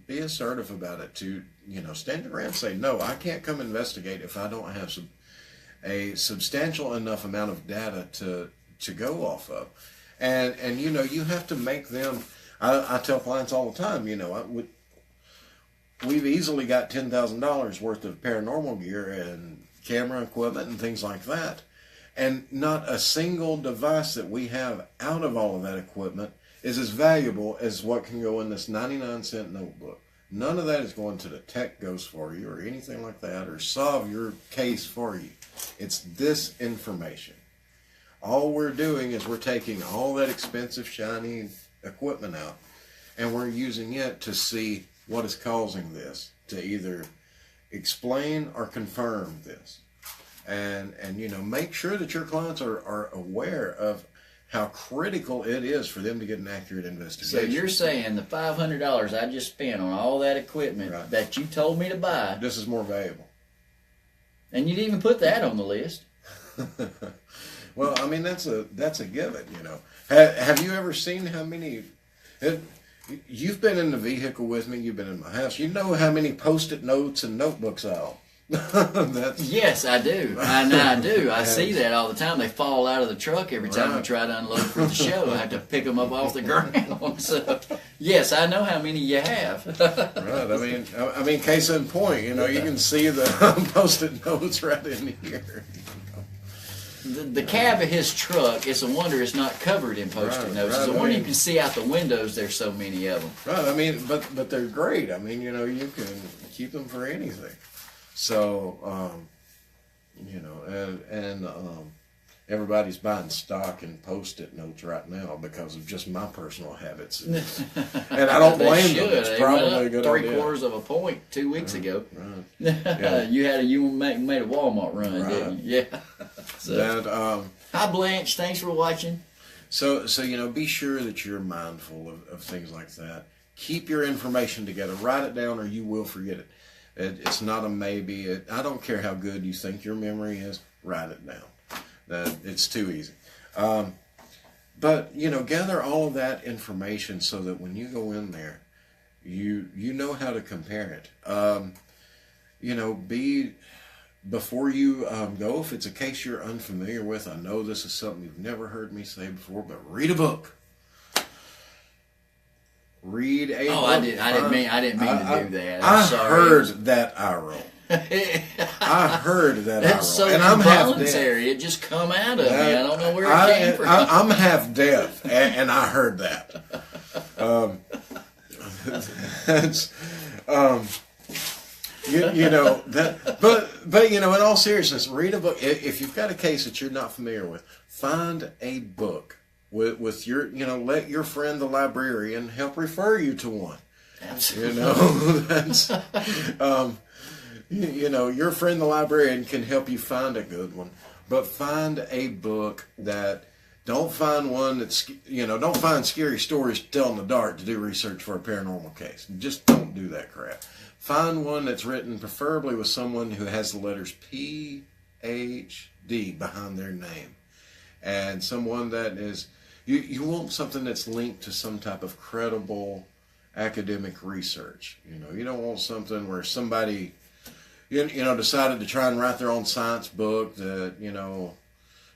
A: be assertive about it. To, you know, stand your ground and say, no, I can't come investigate if I don't have a substantial enough amount of data to go off of. And you know, you have to make them, I tell clients all the time, you know, we've easily got $10,000 worth of paranormal gear and camera equipment and things like that. And not a single device that we have out of all of that equipment is as valuable as what can go in this 99-cent notebook. None of that is going to detect ghosts for you or anything like that or solve your case for you. It's this information. All we're doing is we're taking all that expensive, shiny equipment out and we're using it to see what is causing this, to either explain or confirm this. And you know, make sure that your clients are aware of how critical it is for them to get an accurate investigation.
B: So you're saying the $500 I just spent on all that equipment that you told me to buy,
A: this is more valuable.
B: And you didn't even put that on the list.
A: Well, I mean, that's a given, you know. Have you ever seen how many... You've been in the vehicle with me. You've been in my house. You know how many Post-it notes and notebooks I own.
B: Yes, I do. I do. I see that all the time. They fall out of the truck every time we try to unload for the show. I have to pick them up off the ground. So, yes, I know how many you have.
A: Right. I mean, case in point. You know, you can see the Post-it notes right in here.
B: The cab of his truck, it's a wonder it's not covered in Post-it notes. It's a wonder you can see out the windows. There's so many of them.
A: Right. I mean, but they're great. I mean, you know, you can keep them for anything. So, you know, and everybody's buying stock in Post-it notes right now because of just my personal habits. And I don't blame them. It's probably a good idea.
B: 3/4 of a point 2 weeks ago. Right. Yeah. You made a Walmart run, didn't you? Yeah. So, hi, Blanche. Thanks for watching.
A: So you know, be sure that you're mindful of things like that. Keep your information together. Write it down or you will forget it. It's not a maybe. I don't care how good you think your memory is. Write it down. That it's too easy. But gather all of that information so that when you go in there, you know how to compare it. Before you go, if it's a case you're unfamiliar with, I know this is something you've never heard me say before, but read a book. Read a book.
B: I didn't mean to do that.
A: I
B: sorry.
A: heard that eye roll. I heard that
B: That's
A: eye roll.
B: so
A: And I'm half deaf.
B: involuntary. It just come out of me. I don't know where it came from.
A: I'm half deaf, and I heard that. That's but in all seriousness, read a book. If you've got a case that you're not familiar with, find a book with your let your friend the librarian help refer you to one.
B: Absolutely.
A: That's your friend the librarian can help you find a good one, but find a book that. Don't find one that's, don't find scary stories to tell in the dark to do research for a paranormal case. Just don't do that crap. Find one that's written preferably with someone who has the letters P.H.D. behind their name. And someone that is, you want something that's linked to some type of credible academic research. You don't want something where somebody, decided to try and write their own science book that,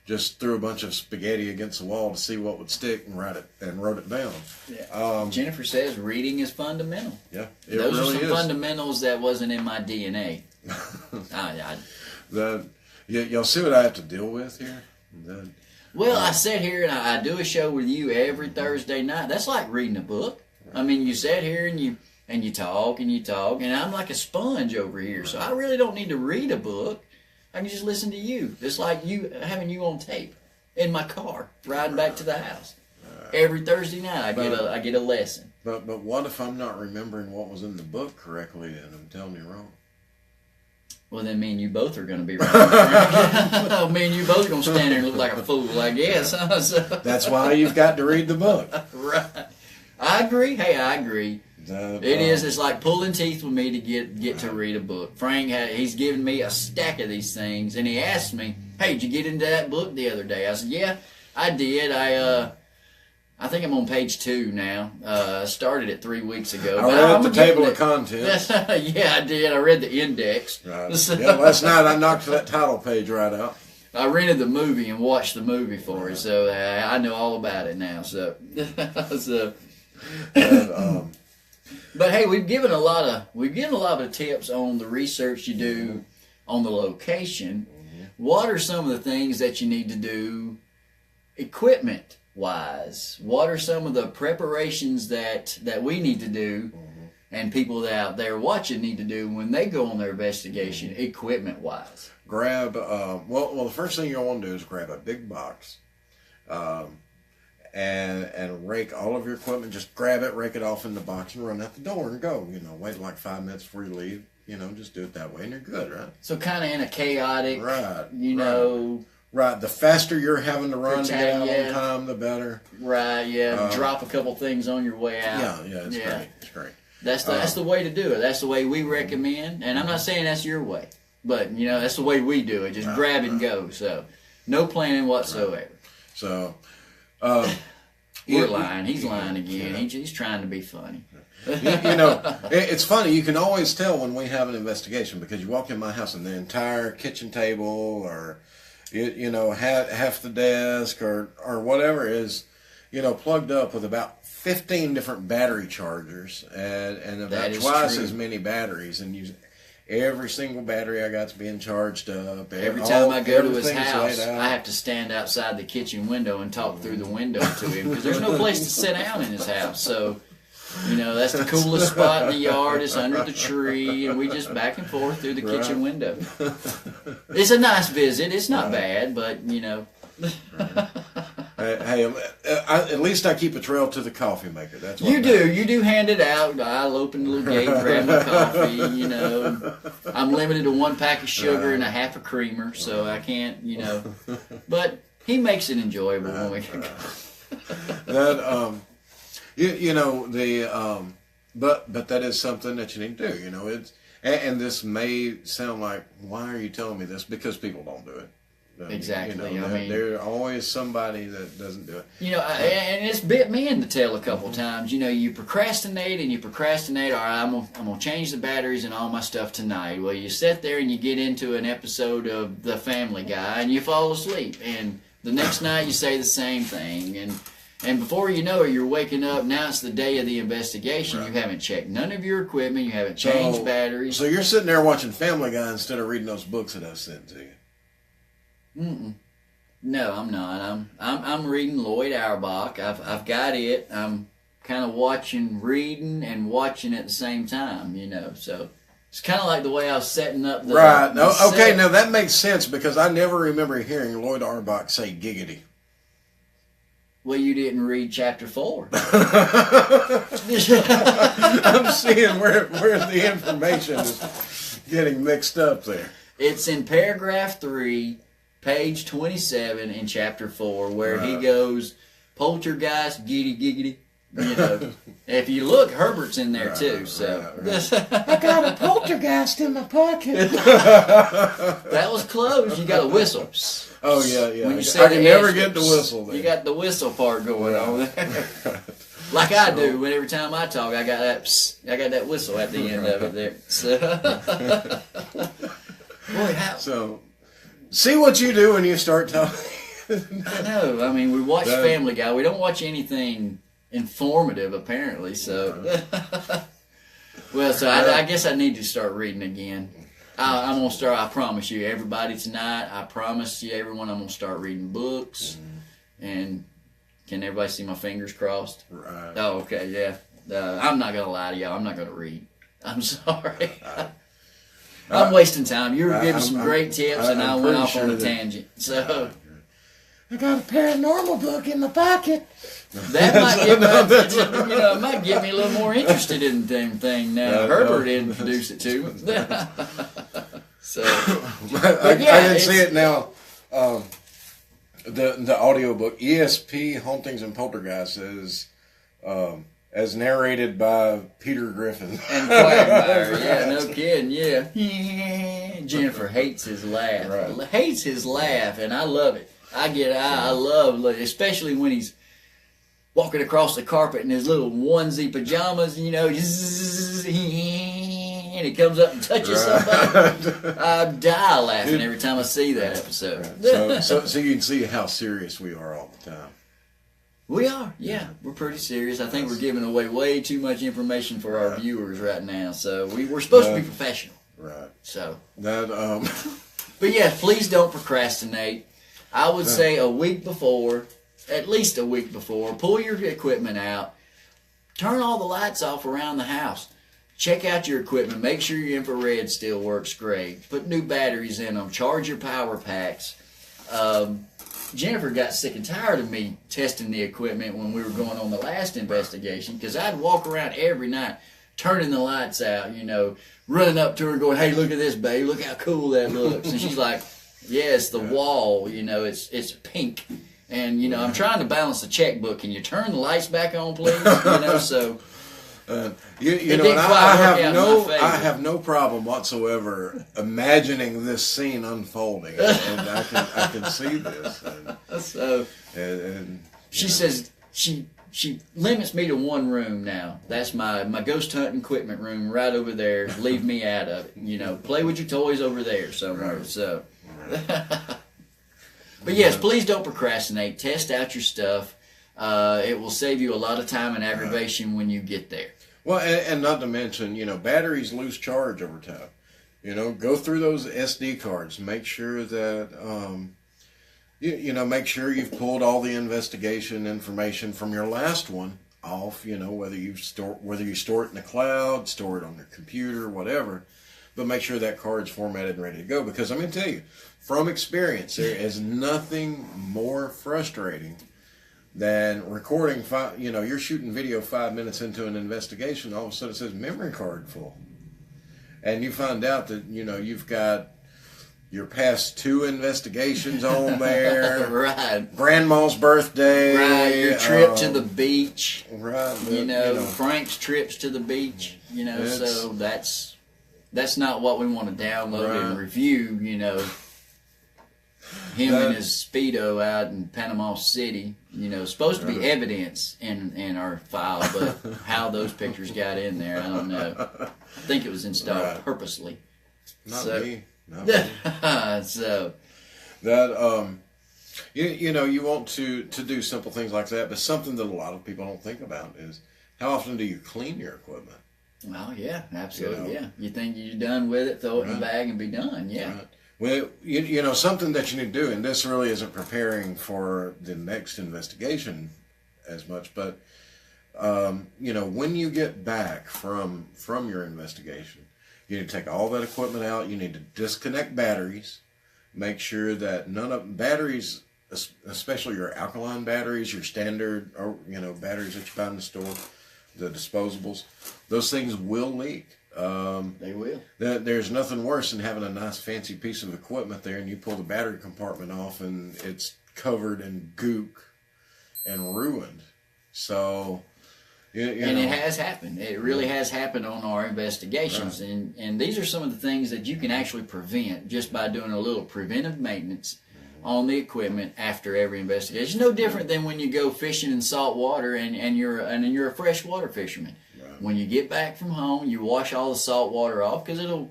A: just threw a bunch of spaghetti against the wall to see what would stick and wrote it down.
B: Yeah. Jennifer says reading is fundamental.
A: Yeah,
B: those
A: really
B: are some
A: is.
B: fundamentals that wasn't in my DNA.
A: Y'all see what I have to deal with here?
B: I sit here and I do a show with you every Thursday night. That's like reading a book. I mean, you sit here and you talk and you talk, and I'm like a sponge over here. So I really don't need to read a book. I can just listen to you. It's like having you on tape in my car, riding back to the house. Every Thursday night, I get a lesson.
A: But what if I'm not remembering what was in the book correctly and I'm telling you wrong?
B: Well, then me and you both are going to be wrong. Me and you both are going to stand there and look like a fool, I guess.
A: That's why you've got to read the book.
B: Right. I agree. Hey, I agree. It's like pulling teeth with me to get to read a book. Frank, he's given me a stack of these things, and he asked me, hey, did you get into that book the other day? I said, yeah, I did. I think I'm on page 2 now. I started it 3 weeks ago.
A: I read the table of contents.
B: Yeah, I did. I read the index.
A: Right. Last night I knocked that title page right out.
B: I rented the movie and watched the movie for it, so I know all about it now. So, but hey, we've given a lot of tips on the research you do on the location. Mm-hmm. What are some of the things that you need to do equipment wise? What are some of the preparations that we need to do and people that out there watching need to do when they go on their investigation equipment wise?
A: Grab the first thing you'll want to do is grab a big box. And rake all of your equipment. Just grab it, rake it off in the box, and run out the door and go. Wait like 5 minutes before you leave. Just do it that way, and you're good, right?
B: So kind of in a chaotic,
A: Right. The faster you're having to run to get out on time, the better.
B: Right. Yeah. Drop a couple things on your way out.
A: Yeah. Great. It's great.
B: That's the way to do it. That's the way we recommend. And I'm not saying that's your way, but that's the way we do it. Just grab and go. So no planning whatsoever.
A: Right. So.
B: We're lying. He's lying again. Yeah. He's trying to be funny.
A: It's funny. You can always tell when we have an investigation because you walk in my house and the entire kitchen table or, half the desk or whatever is, plugged up with about 15 different battery chargers and about twice as many batteries. And every single battery I got's being charged up.
B: Every time I go to his house, I have to stand outside the kitchen window and talk through the window to him because there's no place to sit down in his house. So, that's the coolest spot in the yard. It's under the tree, and we just back and forth through the kitchen window. It's a nice visit. It's not bad, but,
A: Hey, at least I keep a trail to the coffee maker. That's what
B: you do. You do hand it out. I'll open the little gate, grab my coffee. I'm limited to 1 pack of sugar and a half a creamer, so I can't. But he makes it enjoyable when we go.
A: But that is something that you need to do. And this may sound like, why are you telling me this? Because people don't do it.
B: Exactly.
A: You know, there's always somebody that doesn't do it.
B: You know, and it's bit me in the tail a couple times. You know, you procrastinate and you procrastinate. All right, I'm gonna change the batteries and all my stuff tonight. Well, you sit there and you get into an episode of The Family Guy and you fall asleep. And the next night you say the same thing. And before you know it, you're waking up. Now it's the day of the investigation.
A: Right.
B: You haven't checked none of your equipment. You haven't changed batteries.
A: So you're sitting there watching Family Guy instead of reading those books that I sent to you.
B: Mm-mm. No, I'm not. I'm reading Lloyd Auerbach. I've got it. I'm kind of reading and watching at the same time. You know, so it's kind of like the way I was setting up the
A: right.
B: the
A: Okay,
B: set.
A: now that makes sense because I never remember hearing Lloyd Auerbach say giggity.
B: Well, you didn't read chapter 4.
A: I'm seeing where the information is getting mixed up there.
B: It's in paragraph 3, page 27 in chapter 4, where he
A: Right.
B: goes, poltergeist, giddy, giggity. You know, if you look, Herbert's in there too. So
A: I got a poltergeist in my pocket.
B: that was close. You got a whistle.
A: Oh yeah.
B: When you
A: I
B: say
A: can
B: the
A: never
B: S,
A: get the whistle there.
B: You got the whistle part going on there. Like I do. When every time I talk, I got that. I got that whistle at the end of it there. So, boy, how?
A: So, see what you do when you start talking.
B: I know. I mean, we watch Family Guy. We don't watch anything informative, apparently. So, well, so I guess I need to start reading again. I'm gonna start. I promise you, everybody tonight. I promise you, everyone. I'm gonna start reading books. And can everybody see my fingers crossed?
A: Right.
B: Oh, okay, yeah. I'm not gonna lie to y'all. I'm not gonna read. I'm sorry. I'm wasting time. You were giving some great tips, and I went off on a tangent. So.
A: I got a paranormal book in my pocket.
B: That might get me, it might get me a little more interested in the damn thing now. Herbert introduced it to me. So,
A: I can see it now. The audiobook E.S.P. Hauntings and Poltergeists is as narrated by Peter Griffin.
B: And Quagmire, yeah, no kidding, yeah. Jennifer hates his laugh.
A: Right.
B: Hates his laugh, and I love it. I love, especially when he's walking across the carpet in his little onesie pajamas, you know, and he comes up and touches somebody. I die laughing every time I see that episode.
A: Right. So you can see how serious we are all the time.
B: We are, yeah. We're pretty serious. I think we're giving away way too much information for our viewers right now. So we're supposed to be professional.
A: Right.
B: So
A: that.
B: But yeah, please don't procrastinate. I would say a week before, at least a week before, pull your equipment out, turn all the lights off around the house, check out your equipment, make sure your infrared still works great, put new batteries in them, charge your power packs. Jennifer got sick and tired of me testing the equipment when we were going on the last investigation because I'd walk around every night turning the lights out, you know, running up to her going, hey, look at this, babe, look how cool that looks. And she's like, yeah, it's the wall, you know, it's pink. And, you know, I'm trying to balance the checkbook. Can you turn the lights back on, please? You know, so...
A: you know, I have no problem whatsoever imagining this scene unfolding, and I can see this. And
B: she says she limits me to one room now. That's my ghost hunting equipment room right over there. Leave me out of it. You know, play with your toys over there somewhere. Right. So, but yes, please don't procrastinate. Test out your stuff. It will save you a lot of time and aggravation when you get there.
A: Well, and not to mention, you know, batteries lose charge over time. You know, go through those SD cards. Make sure that, make sure you've pulled all the investigation information from your last one off. You know, whether you store it in the cloud, store it on your computer, whatever. But make sure that card's formatted and ready to go. Because I'm going to tell you, from experience, there is nothing more frustrating than recording you're shooting video 5 minutes into an investigation, all of a sudden it says memory card full. And you find out that, you know, you've got your past 2 investigations on there.
B: Right.
A: Grandma's birthday.
B: Right. Your trip to the beach.
A: Right.
B: You know, Frank's trips to the beach. You know, so that's... that's not what we want to download
A: Right.
B: and review. You know, him and his Speedo out in Panama City. You know, supposed to be evidence in our file, but how those pictures got in there, I don't know. I think it was installed purposely.
A: Not
B: So-
A: me. Not me.
B: So,
A: That you know, you want to do simple things like that, but something that a lot of people don't think about is how often do you clean your equipment?
B: well, yeah, absolutely,
A: You know.
B: yeah. You think you're done with it, throw it in the bag and be done, yeah.
A: Right. Well, you know, something that you need to do, and this really isn't preparing for the next investigation as much, but you know, when you get back from your investigation, you need to take all that equipment out. You need to disconnect batteries. Make sure that none of batteries, especially your alkaline batteries, your standard, or you know, batteries that you buy in the store, the disposables, those things will leak.
B: They will.
A: There's nothing worse than having a nice fancy piece of equipment there, and you pull the battery compartment off, and it's covered in gook and ruined. So, you
B: And
A: know,
B: it has happened. It really has happened on our investigations. And these are some of the things that you can actually prevent just by doing a little preventive maintenance on the equipment after every investigation. No different than when you go fishing in salt water and you're a freshwater fisherman.
A: Right.
B: When you get back from home, you wash all the salt water off because it'll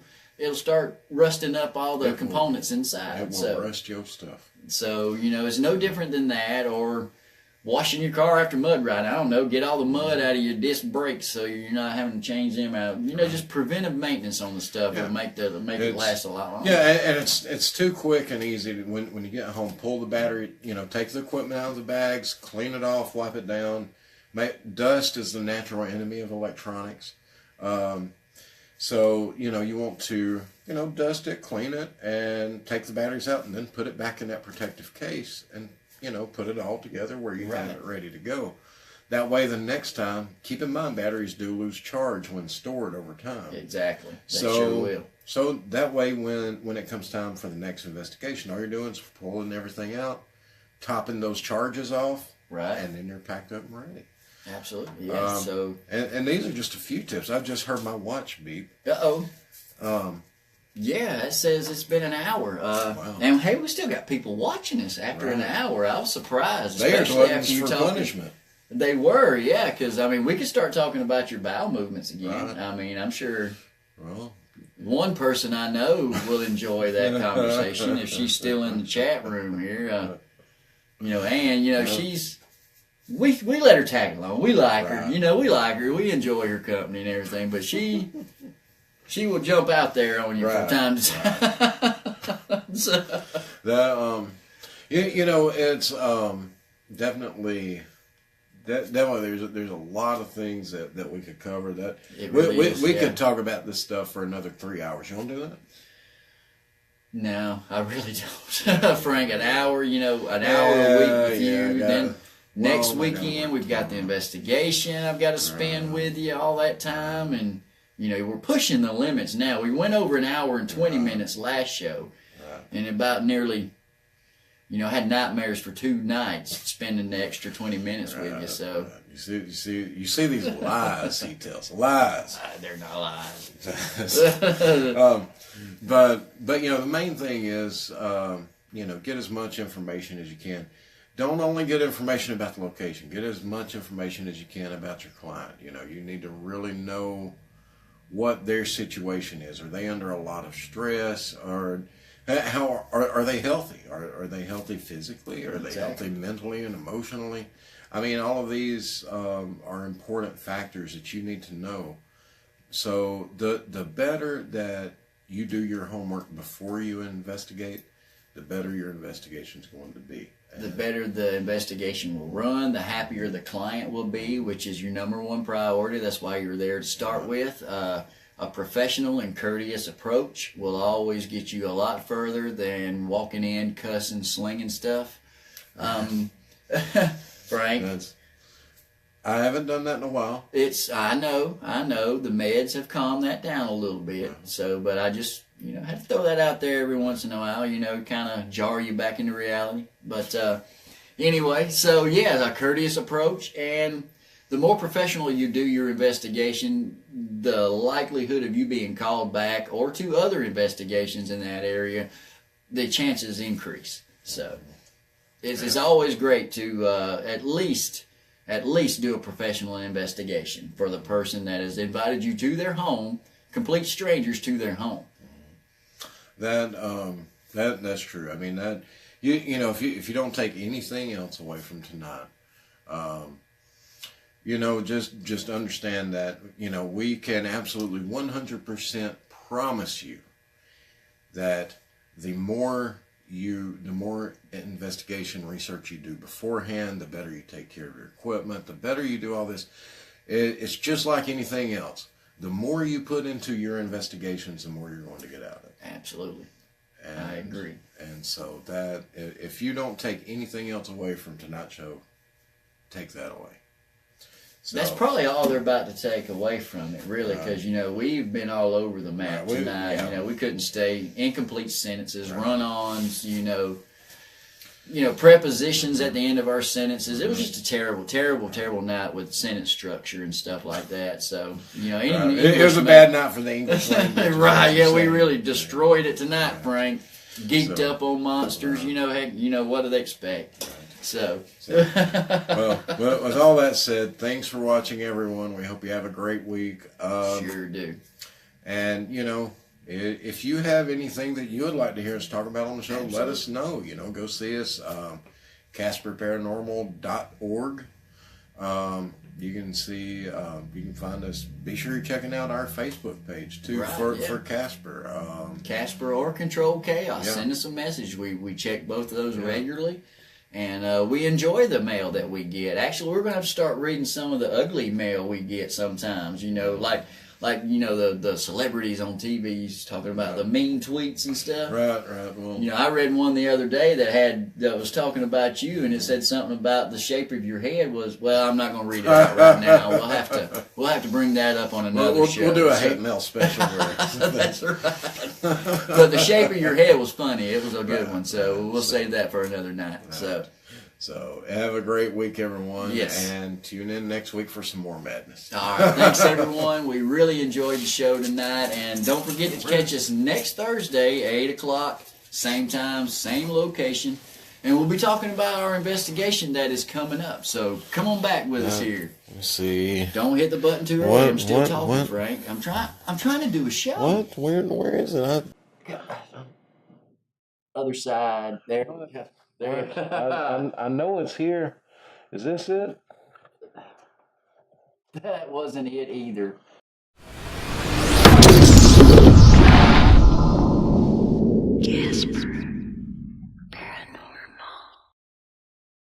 B: start rusting up all the components inside.
A: it will rust your stuff.
B: So, you know, it's no different than that, or washing your car after mud ride. I don't know, get all the mud out of your disc brakes so you're not having to change them out. You know, just preventive maintenance on the stuff will make it last a lot longer.
A: Yeah, and it's too quick and easy to, when you get home, pull the battery, you know, take the equipment out of the bags, clean it off, wipe it down. Dust is the natural enemy of electronics. So, you know, you want to, you know, dust it, clean it, and take the batteries out, and then put it back in that protective case, and, you know, put it all together where you have it ready to go. That way, the next time, keep in mind, batteries do lose charge when stored over time.
B: Exactly. They sure will.
A: So that way, when it comes time for the next investigation, all you're doing is pulling everything out, topping those charges off,
B: Right.
A: and then you're packed up and ready.
B: Absolutely. Yeah.
A: And these are just a few tips. I've just heard my watch beep.
B: Yeah, it says it's been an hour.
A: Wow.
B: And hey, we still got people watching us after an hour. I was surprised.
A: They are
B: especially
A: gluttons
B: after you
A: for
B: talking.
A: punishment.
B: They were, yeah, because, I mean, we could start talking about your bowel movements again.
A: Right.
B: I mean, I'm sure
A: Well,
B: one person I know will enjoy that conversation if she's still in the chat room here. You know, and, you know, we let her tag along. We like her. You know, we like her. We enjoy her company and everything, but she will jump out there on you from time to time. So,
A: you know, it's definitely there's a lot of things that we could cover. That
B: It really is,
A: we
B: yeah.
A: could talk about this stuff for another 3 hours. You want to do that?
B: no, I really don't. Frank, an hour a week with you. Then next weekend, we've got the investigation I've got to spend with you all that time. And, you know, we're pushing the limits now. We went over an hour and 20 minutes last show. And about nearly, you know, had nightmares for 2 nights spending the extra 20 minutes with you. So
A: You see these lies he tells. Lies.
B: they're not lies.
A: But you know, the main thing is, you know, get as much information as you can. Don't only get information about the location. Get as much information as you can about your client. You know, you need to really know what their situation is. Are they under a lot of stress? Or how are they healthy? Are they healthy physically? Are they healthy mentally and emotionally? I mean, all of these are important factors that you need to know. So the better that you do your homework before you investigate, the better your investigation is going to be.
B: The better the investigation will run, the happier the client will be, which is your number one priority. That's why you're there to start with. A professional and courteous approach will always get you a lot further than walking in, cussing, slinging stuff. Frank,
A: I haven't done that in a while.
B: I know. The meds have calmed that down a little bit. So, but I just, you know, have to throw that out there every once in a while, you know, kind of jar you back into reality. But anyway, so yeah, a courteous approach and the more professional you do your investigation, the likelihood of you being called back or to other investigations in that area, the chances increase. So it's always great to at least do a professional investigation for the person that has invited you to their home, complete strangers to their home.
A: That's true. I mean, that you know, if you don't take anything else away from tonight, you know, just understand that, you know, we can absolutely 100% promise you that the more investigation research you do beforehand, the better you take care of your equipment, the better you do all this. It's just like anything else. The more you put into your investigations, the more you're going to get out of it.
B: Absolutely.
A: And,
B: I agree.
A: And so that, if you don't take anything else away from tonight's show, take that away. So,
B: that's probably all they're about to take away from it, really, because, you know, we've been all over the map tonight. Yeah. You know, we couldn't stay. Incomplete sentences, run-ons, you know, prepositions at the end of our sentences. It was just a terrible, terrible, terrible night with sentence structure and stuff like that. So, you know,
A: it was a bad night for the English language.
B: Right, yeah, we really destroyed it tonight, Frank. Geeked up on monsters, you know, heck, you know, what do they expect? Right. So.
A: well, with all that said, thanks for watching, everyone. We hope you have a great week.
B: Sure do.
A: And, you know, if you have anything that you would like to hear us talk about on the show,
B: Absolutely.
A: let us know. You know, go see us, C.A.S.P.I.R Paranormal.org. You can see, you can find us. Be sure you're checking out our Facebook page too, for C.A.S.P.I.R.
B: C.A.S.P.I.R or Control Chaos.
A: Yeah.
B: Send us a message. We check both of those regularly. And we enjoy the mail that we get. Actually, we're going to have to start reading some of the ugly mail we get sometimes. You know, like you know, the celebrities on TV talking about the mean tweets and stuff.
A: Right. Well,
B: you know, I read one the other day that was talking about you, and it said something about the shape of your head was. Well, I'm not going to read it out right now. We'll have to bring that up on another show.
A: We'll do a hate mail special.
B: That's right. But the shape of your head was funny. It was a good one. So we'll save that for another night. Right.
A: So have a great week, everyone.
B: Yes.
A: And tune in next week for some more madness.
B: All right. Thanks, everyone. We really enjoyed the show tonight. And don't forget to catch us next Thursday, 8 o'clock, same time, same location. And we'll be talking about our investigation that is coming up. So come on back with us here.
A: Let's see.
B: Don't hit the button too early. I'm still talking, Frank. I'm trying to do a show.
A: What? Where is it?
B: Other side. There. There.
A: I know it's here. Is this it?
B: That wasn't it either.